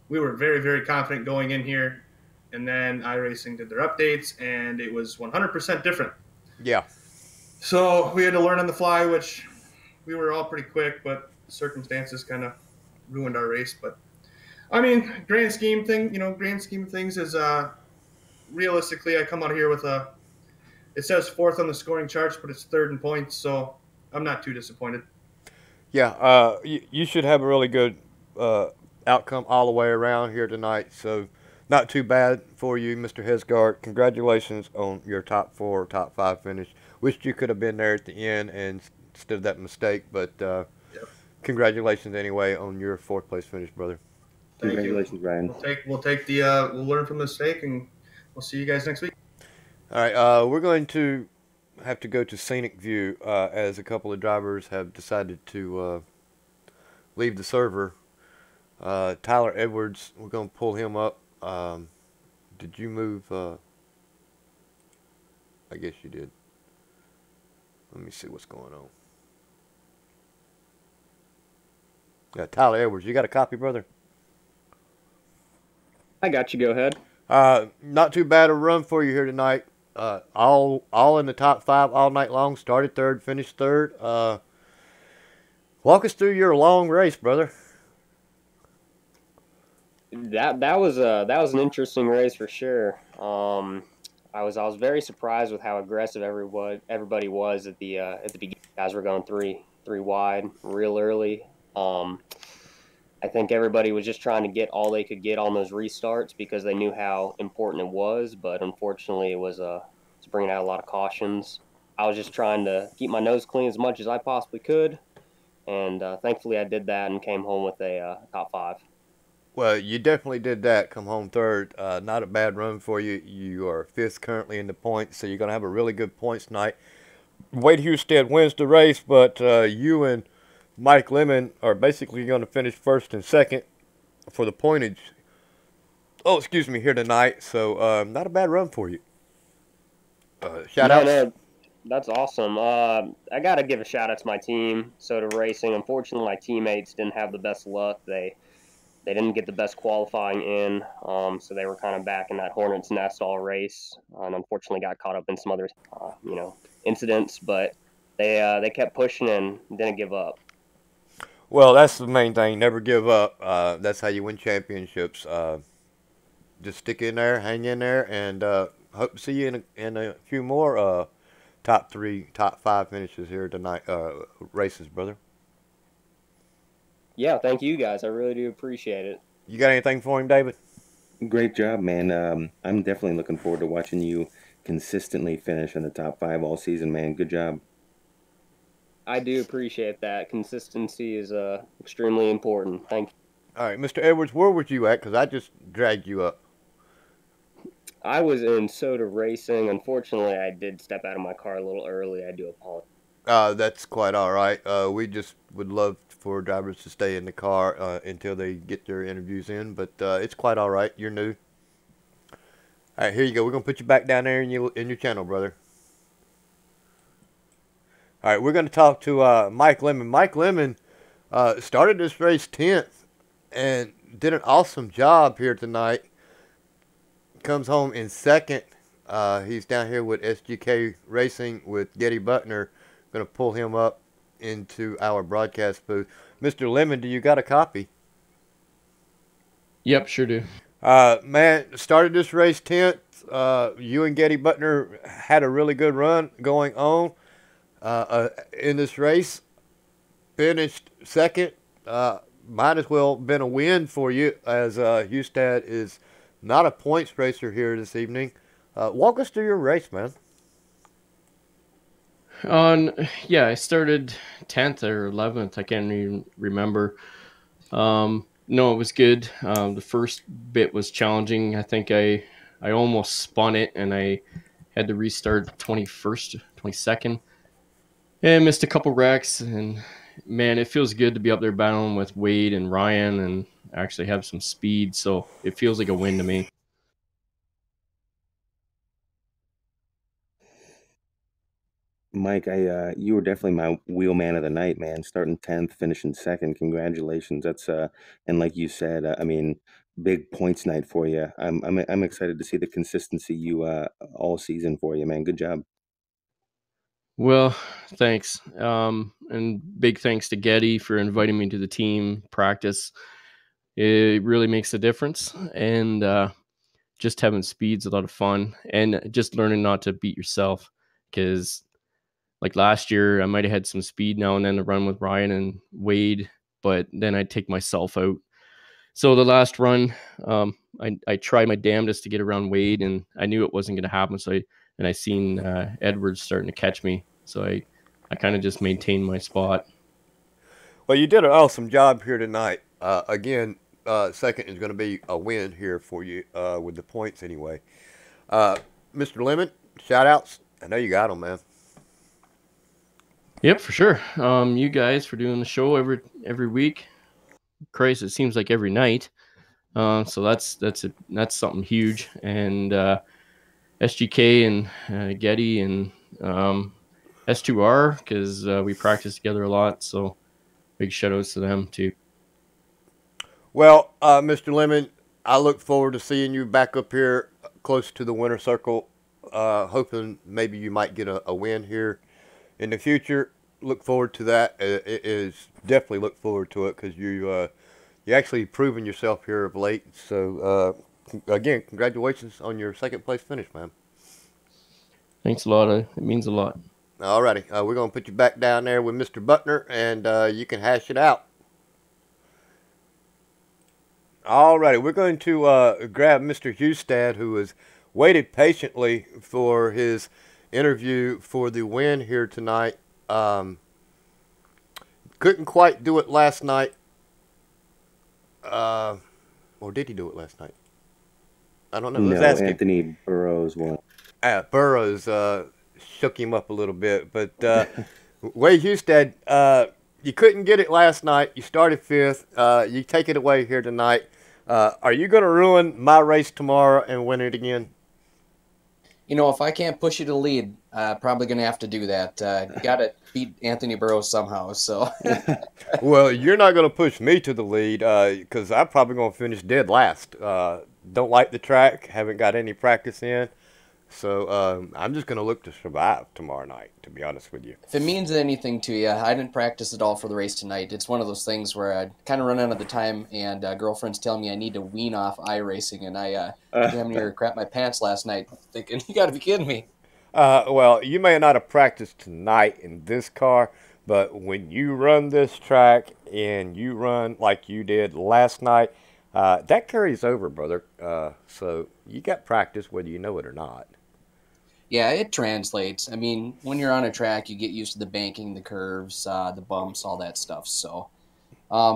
we were very, very confident going in here. And then iRacing did their updates, and it was 100% different. Yeah. So we had to learn on the fly, which we were all pretty quick, but circumstances kind of ruined our race. But I mean, grand scheme of things is realistically, I come out here with it says fourth on the scoring charts, but it's third in points, so I'm not too disappointed. Yeah, you should have a really good outcome all the way around here tonight. So not too bad for you, Mr. Hesgard. Congratulations on your top 4, top 5 finish. Wished you could have been there at the end and instead of that mistake, but Yep. congratulations anyway on your 4th place finish, brother. Thank Congratulations, you. Ryan. We'll learn from the mistake, and we'll see you guys next week. All right, we're going to have to go to Scenic View as a couple of drivers have decided to leave the server. Tyler Edwards, we're going to pull him up. Did you move? I guess you did. Let me see what's going on. Yeah, Tyler Edwards, you got a copy, brother? I got you. Go ahead. Not too bad a run for you here tonight. All in the top 5 all night long. Started 3rd, finished 3rd. Walk us through your long race, brother. That was an interesting race for sure. I was very surprised with how aggressive everybody was at the beginning. Guys were going three wide real early. I think everybody was just trying to get all they could get on those restarts because they knew how important it was. But unfortunately, it was bringing out a lot of cautions. I was just trying to keep my nose clean as much as I possibly could, and thankfully I did that and came home with a top 5. Well, you definitely did that. Come home 3rd. Not a bad run for you. You are 5th currently in the points, so you're going to have a really good points night. Wade Husted wins the race, but you and Mike Lemon are basically going to finish 1st and 2nd for the pointage. Oh, excuse me, here tonight. So not a bad run for you. Shout out. That's awesome. I got to give a shout out to my team, Soda Racing. Unfortunately, my teammates didn't have the best luck. They didn't get the best qualifying in, so they were kind of back in that hornet's nest all race, and unfortunately got caught up in some other, incidents. But they kept pushing and didn't give up. Well, that's the main thing. Never give up. That's how you win championships. Just stick in there, hang in there, and hope to see you in a few more top 3, top 5 finishes here tonight. Races, brother. Yeah, thank you guys. I really do appreciate it. You got anything for him, David? Great job, man. I'm definitely looking forward to watching you consistently finish in the top 5 all season, man. Good job. I do appreciate that. Consistency is extremely important. Thank you. All right, Mr. Edwards, where was you at? Because I just dragged you up. I was in Soda Racing. Unfortunately, I did step out of my car a little early. I do apologize. That's quite all right. We just would love for drivers to stay in the car until they get their interviews in, but it's quite all right. You're new. All right, here you go. We're going to put you back down there in your channel, brother. All right, we're going to talk to Mike Lemon. Mike Lemon started this race 10th and did an awesome job here tonight. Comes home in 2nd. He's down here with SGK Racing with Getty Butner. Going to pull him up into our broadcast booth. Mr. Lemon, do you got a copy? Yep, sure do. Man, started this race 10th. You and Getty Butner had a really good run going on in this race. Finished 2nd. Might as well been a win for you, as Husted is not a points racer here this evening. Walk us through your race, man. Yeah, I started 10th or 11th. I can't even remember. No, it was good. The first bit was challenging. I think I almost spun it, and I had to restart 21st, 22nd, and missed a couple wrecks. And man, it feels good to be up there battling with Wade and Ryan, and actually have some speed. So it feels like a win to me. Mike, you were definitely my wheel man of the night, man. Starting 10th, finishing second. Congratulations. That's and like you said, I mean, big points night for you. I'm excited to see the consistency you all season for you, man. Good job. Well, thanks. And big thanks to Getty for inviting me to the team practice. It really makes a difference. And just having speed's a lot of fun. And just learning not to beat yourself. Because, like last year, I might have had some speed now and then to run with Ryan and Wade, but then I'd take myself out. So the last run, I tried my damnedest to get around Wade, and I knew it wasn't going to happen. I seen Edwards starting to catch me, so I kind of just maintained my spot. Well, you did an awesome job here tonight. Again, second is going to be a win here for you with the points anyway. Mr. Lemon, shout outs. I know you got them, man. Yep, for sure. You guys for doing the show every week. Christ, it seems like every night. So that's something huge. And SGK and Getty and S2R, because we practice together a lot. So big shout outs to them too. Well, Mr. Lemon, I look forward to seeing you back up here close to the winner circle. Hoping maybe you might get a win here in the future. Look forward to that. It is definitely look forward to it because you actually proven yourself here of late. So again, congratulations on your second place finish, man. Thanks a lot. It means a lot. Alrighty, we're gonna put you back down there with Mr. Butner, and you can hash it out. Alrighty, we're going to grab Mr. Hustad, who has waited patiently for his interview for the win here tonight. Couldn't quite do it last night. Or did he do it last night? I don't know. No, Let's ask him. Anthony Burrows won. Burrows shook him up a little bit. But Wade Hustad, you couldn't get it last night. You started fifth. You take it away here tonight. Are you going to ruin my race tomorrow and win it again? You know, if I can't push you to lead, probably going to have to do that. Got to beat Anthony Burrows somehow. So, well, you're not going to push me to the lead because I'm probably going to finish dead last. Don't like the track. Haven't got any practice in. So I'm just going to look to survive tomorrow night, to be honest with you. If it means anything to you, I didn't practice at all for the race tonight. It's one of those things where I kind of run out of the time, and girlfriend's telling me I need to wean off iRacing, and I damn near crap my pants last night thinking, you got to be kidding me. Well, you may not have practiced tonight in this car, but when you run this track and you run like you did last night, that carries over, brother. So you got practice whether you know it or not. Yeah, it translates. I mean, when you're on a track, you get used to the banking, the curves, the bumps, all that stuff. So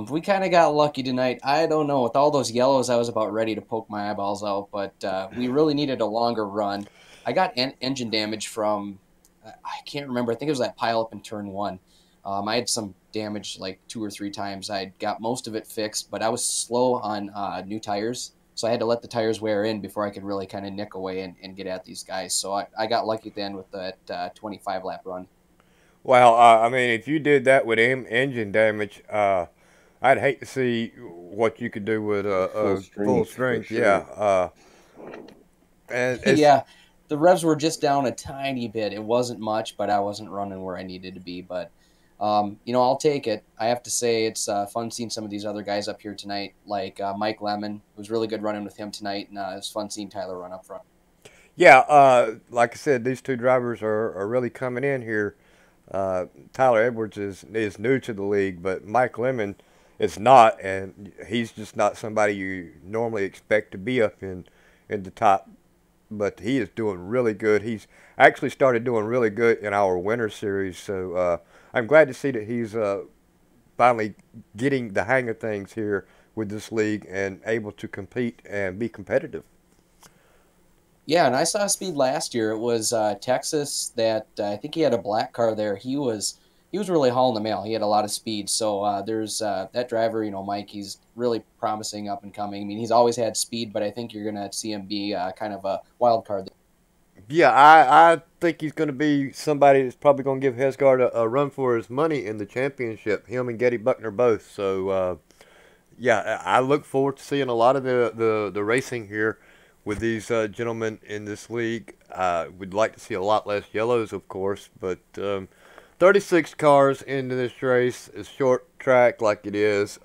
we kind of got lucky tonight. I don't know. With all those yellows, I was about ready to poke my eyeballs out, but we really needed a longer run. I got engine damage from, I can't remember. I think it was that pile up in turn one. I had some damage like 2 or 3 times. I got most of it fixed, but I was slow on new tires. So I had to let the tires wear in before I could really kind of nick away and get at these guys. So I got lucky then with that 25-lap run. Well, I mean, if you did that with engine damage, I'd hate to see what you could do with a full strength. Sure. Yeah. And yeah, the revs were just down a tiny bit. It wasn't much, but I wasn't running where I needed to be. But you know, I'll take it. I have to say it's fun seeing some of these other guys up here tonight, like Mike Lemon. It was really good running with him tonight, and it was fun seeing Tyler run up front. Yeah, like I said, these two drivers are really coming in here. Tyler Edwards is new to the league, but Mike Lemon is not, and he's just not somebody you normally expect to be up in the top. But he is doing really good. He's actually started doing really good in our winter series, so I'm glad to see that he's finally getting the hang of things here with this league and able to compete and be competitive. Yeah, and I saw speed last year. It was Texas that I think he had a black car there. He was really hauling the mail. He had a lot of speed. So there's that driver, you know, Mike. He's really promising up and coming. I mean, he's always had speed, but I think you're gonna see him be kind of a wild card. Yeah, I think he's going to be somebody that's probably going to give Hesgard a run for his money in the championship. Him and Getty Buckner both. So yeah, I look forward to seeing a lot of the racing here with these gentlemen in this league. We'd like to see a lot less yellows, of course, but 36 cars into this race is short track like it is.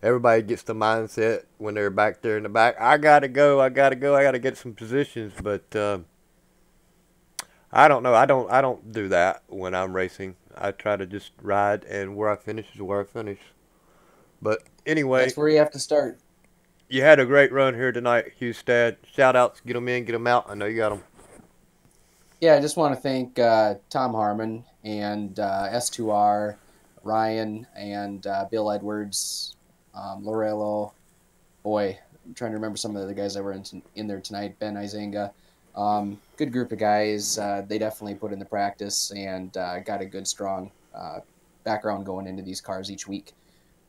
Everybody gets the mindset when they're back there in the back. I gotta go. I gotta get some positions, but I don't know. I don't do that when I'm racing. I try to just ride, and where I finish is where I finish. But anyway, That's where you have to start. you had a great run here tonight, Hustad. Shout outs, get them in, get them out. I know you got them. Yeah, I just want to thank Tom Harmon and S2R, Ryan, and Bill Edwards, Lorello. Boy, I'm trying to remember some of the other guys that were in there tonight. Ben Izenga. Good group of guys. They definitely put in the practice and got a good, strong background going into these cars each week.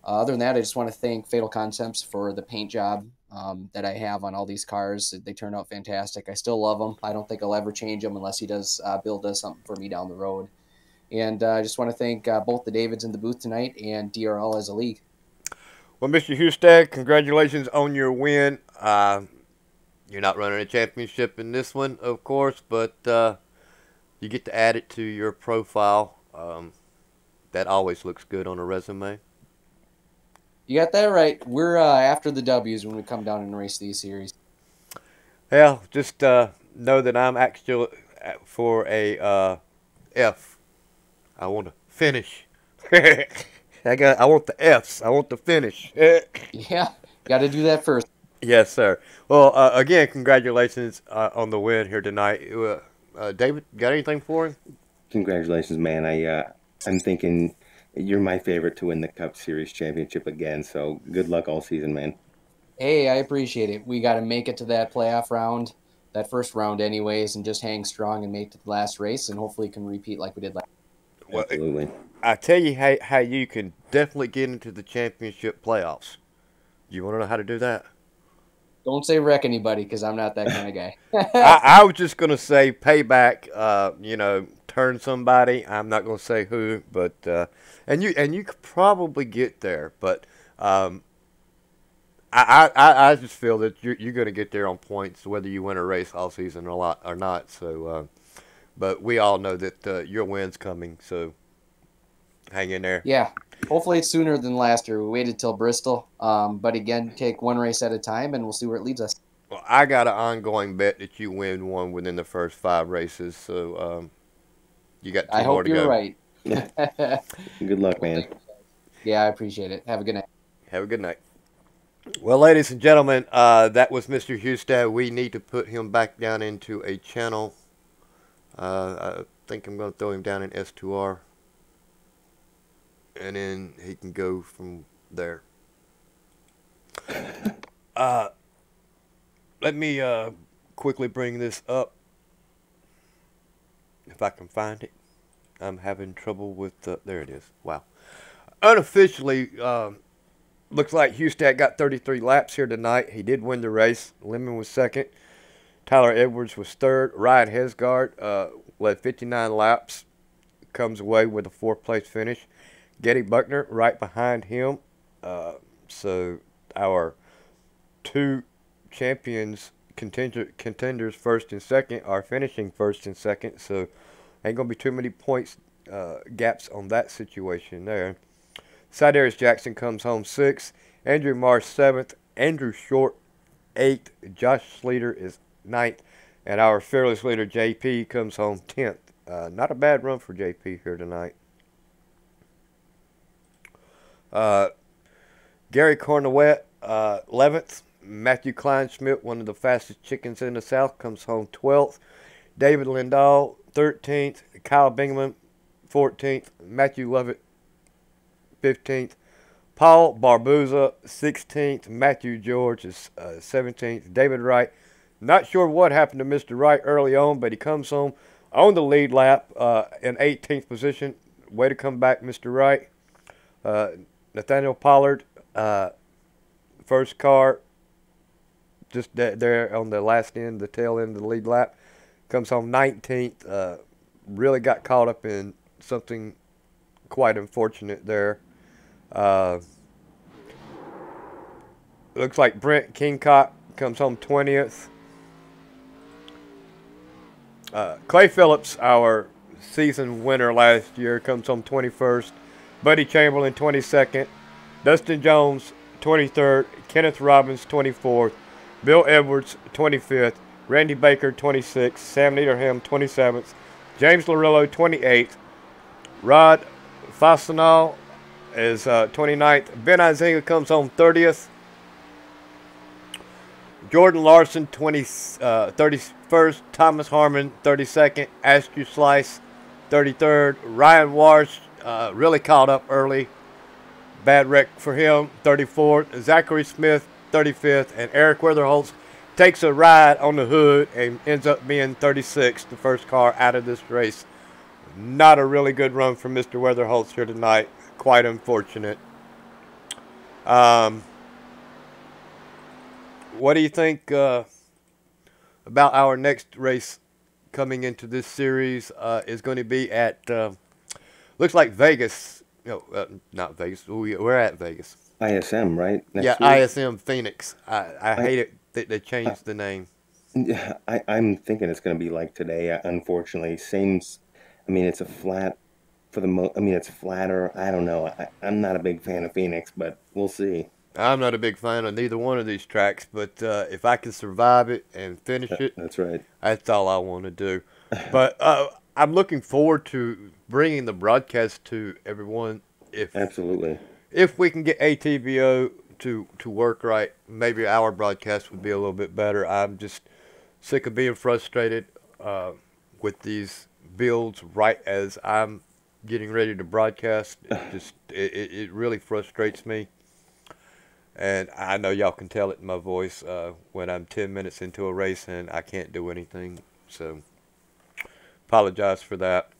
Other than that, I just want to thank Fatal Concepts for the paint job that I have on all these cars. They turn out fantastic. I still love them. I don't think I'll ever change them unless he does Bill does something for me down the road. And I just want to thank both the Davids in the booth tonight and DRL as a league. Well, Mr. Hustad, congratulations on your win. You're not running a championship in this one, of course, but you get to add it to your profile. That always looks good on a resume. You got that right. We're after the W's when we come down and race these series. Well, just know that I'm actually for a F. I want to finish. I want the F's. I want to finish. Yeah, got to do that first. Yes, sir. Well, again, congratulations on the win here tonight. David, got anything for him? Congratulations, man. I'm thinking you're my favorite to win the Cup Series championship again. So good luck all season, man. Hey, I appreciate it. We got to make it to that playoff round, that first round anyways, and just hang strong and make it to the last race, and hopefully can repeat like we did last. Well, Absolutely. I tell you how you can definitely get into the championship playoffs. You want to know how to do that? Don't say wreck anybody because I'm not that kind of guy. I was just going to say payback, turn somebody. I'm not going to say who, but and you could probably get there, but I just feel that you're going to get there on points whether you win a race all season or not. So, but we all know that your win's coming, so hang in there. Yeah, hopefully it's sooner than last year. We waited till Bristol, but again, take one race at a time, and we'll see where it leads us. Well, I got an ongoing bet that you win one within the first 5 races, so you got 2 more to go. I hope you're right. Good luck, man. Yeah, I appreciate it. Have a good night. Have a good night. Well, ladies and gentlemen, that was Mr. Hustad. We need to put him back down into a channel. I think I'm going to throw him down in S2R. And then he can go from there. Let me quickly bring this up. If I can find it. I'm having trouble with there it is. Wow. Unofficially, looks like Hustad got 33 laps here tonight. He did win the race. Lemon was second. Tyler Edwards was third. Ryan Hesgard led 59 laps. Comes away with a 4th place finish. Getty Buckner right behind him. So our 2 champions, contenders first and second, are finishing first and second. So ain't going to be too many points gaps on that situation there. Sidarius Jackson comes home 6th. Andrew Marsh 7th. Andrew Short 8th. Josh Sleater is 9th. And our fearless leader JP comes home 10th. Not a bad run for JP here tonight. Gary Cornwett 11th. Matthew Kleinschmidt, one of the fastest chickens in the South, comes home 12th. David Lindahl 13th. Kyle Bingaman 14th. Matthew Lovett 15th. Paul Barbuza 16th. Matthew George is 17th. David Wright, not sure what happened to Mr. Wright early on, but he comes home on the lead lap in 18th position. Way to come back, Mr. Wright. Nathaniel Pollard, first car, just there on the last end, the tail end of the lead lap, comes home 19th. Really got caught up in something quite unfortunate there. Looks like Brent Kingcock comes home 20th. Clay Phillips, our season winner last year, comes home 21st. Buddy Chamberlain 22nd. Dustin Jones 23rd. Kenneth Robbins 24th. Bill Edwards 25th. Randy Baker 26th. Sam Niederham 27th. James Larillo 28th. Rod Fastenal is 29th. Ben Izinga comes home 30th. Jordan Larson 31st. Thomas Harmon 32nd. Askew Slice 33rd. Ryan Walsh really caught up early. Bad wreck for him, 34th. Zachary Smith 35th. And Eric Weatherholtz takes a ride on the hood and ends up being 36th, the first car out of this race. Not a really good run for Mr. Weatherholtz here tonight. Quite unfortunate. What do you think about our next race coming into this series? Is going to be at, looks like Vegas. No, not Vegas. We're at Vegas. ISM, right? Next week? ISM Phoenix. I hate it that they changed the name. Yeah, I'm thinking it's going to be like today. Unfortunately, same. I mean, it's a flat for the I mean, it's flatter. I don't know. I'm not a big fan of Phoenix, but we'll see. I'm not a big fan of neither one of these tracks, but if I can survive it and finish it, that's right. That's all I want to do. But I'm looking forward to bringing the broadcast to everyone. Absolutely. If we can get ATVO to work right, maybe our broadcast would be a little bit better. I'm just sick of being frustrated with these builds right as I'm getting ready to broadcast. It really frustrates me. And I know y'all can tell it in my voice when I'm 10 minutes into a race and I can't do anything. So, apologize for that.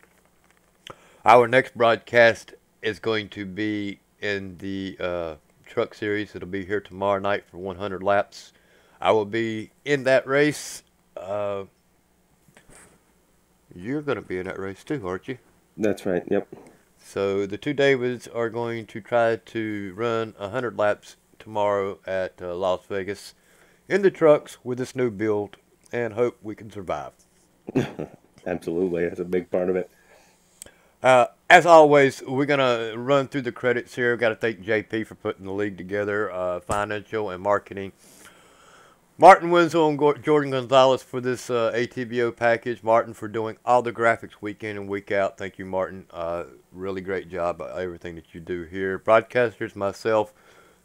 Our next broadcast is going to be in the truck series. It'll be here tomorrow night for 100 laps. I will be in that race. You're going to be in that race too, aren't you? That's right, yep. So, the two Davids are going to try to run 100 laps tomorrow at Las Vegas in the trucks with this new build and hope we can survive. Absolutely. That's a big part of it. As always, we're going to run through the credits here. We've got to thank JP for putting the league together, financial and marketing. Martin Wenzel and Jordan Gonzalez for this ATVO package. Martin for doing all the graphics week in and week out. Thank you, Martin. Really great job at everything that you do here. Broadcasters, myself,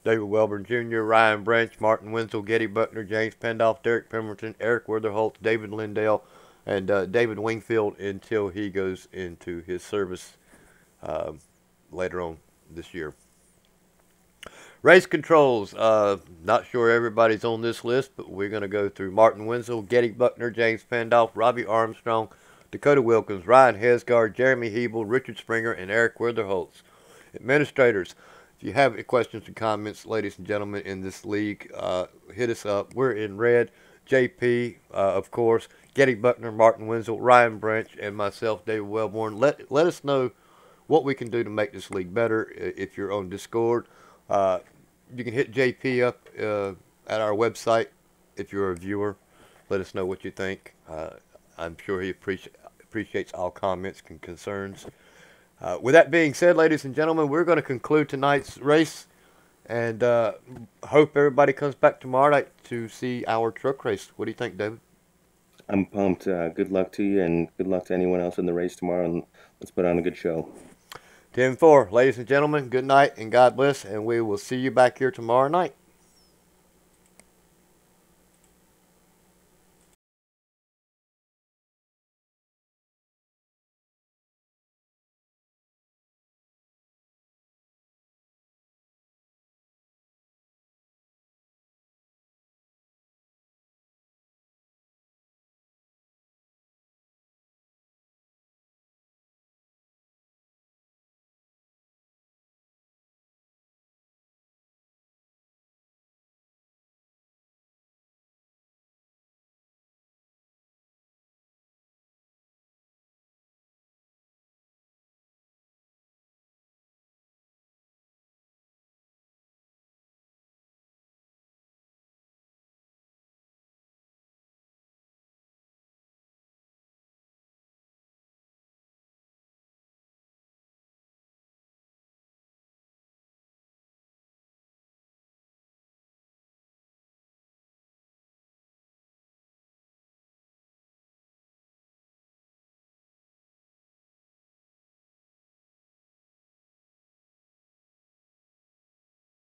David Welburn Jr., Ryan Branch, Martin Wenzel, Getty Buckner, James Pendolph, Derek Pemberton, Eric Wertherholtz, David Lindell, and David Wingfield until he goes into his service later on this year. Race controls. Not sure everybody's on this list, but we're going to go through Martin Wenzel, Getty Buckner, James Pendolph, Robbie Armstrong, Dakota Wilkins, Ryan Hesgard, Jeremy Hebel, Richard Springer, and Eric Wertherholtz. Administrators. If you have any questions or comments, ladies and gentlemen, in this league, hit us up. We're in red. JP, of course, Getty Buckner, Martin Wenzel, Ryan Branch, and myself, David Wellborn. Let us know what we can do to make this league better. If you're on Discord, you can hit JP up at our website. If you're a viewer, let us know what you think. I'm sure he appreciates all comments and concerns. With that being said, ladies and gentlemen, we're going to conclude tonight's race and hope everybody comes back tomorrow night to see our truck race. What do you think, David? I'm pumped. Good luck to you and good luck to anyone else in the race tomorrow, and let's put on a good show. 10-4. Ladies and gentlemen, good night and God bless, and we will see you back here tomorrow night.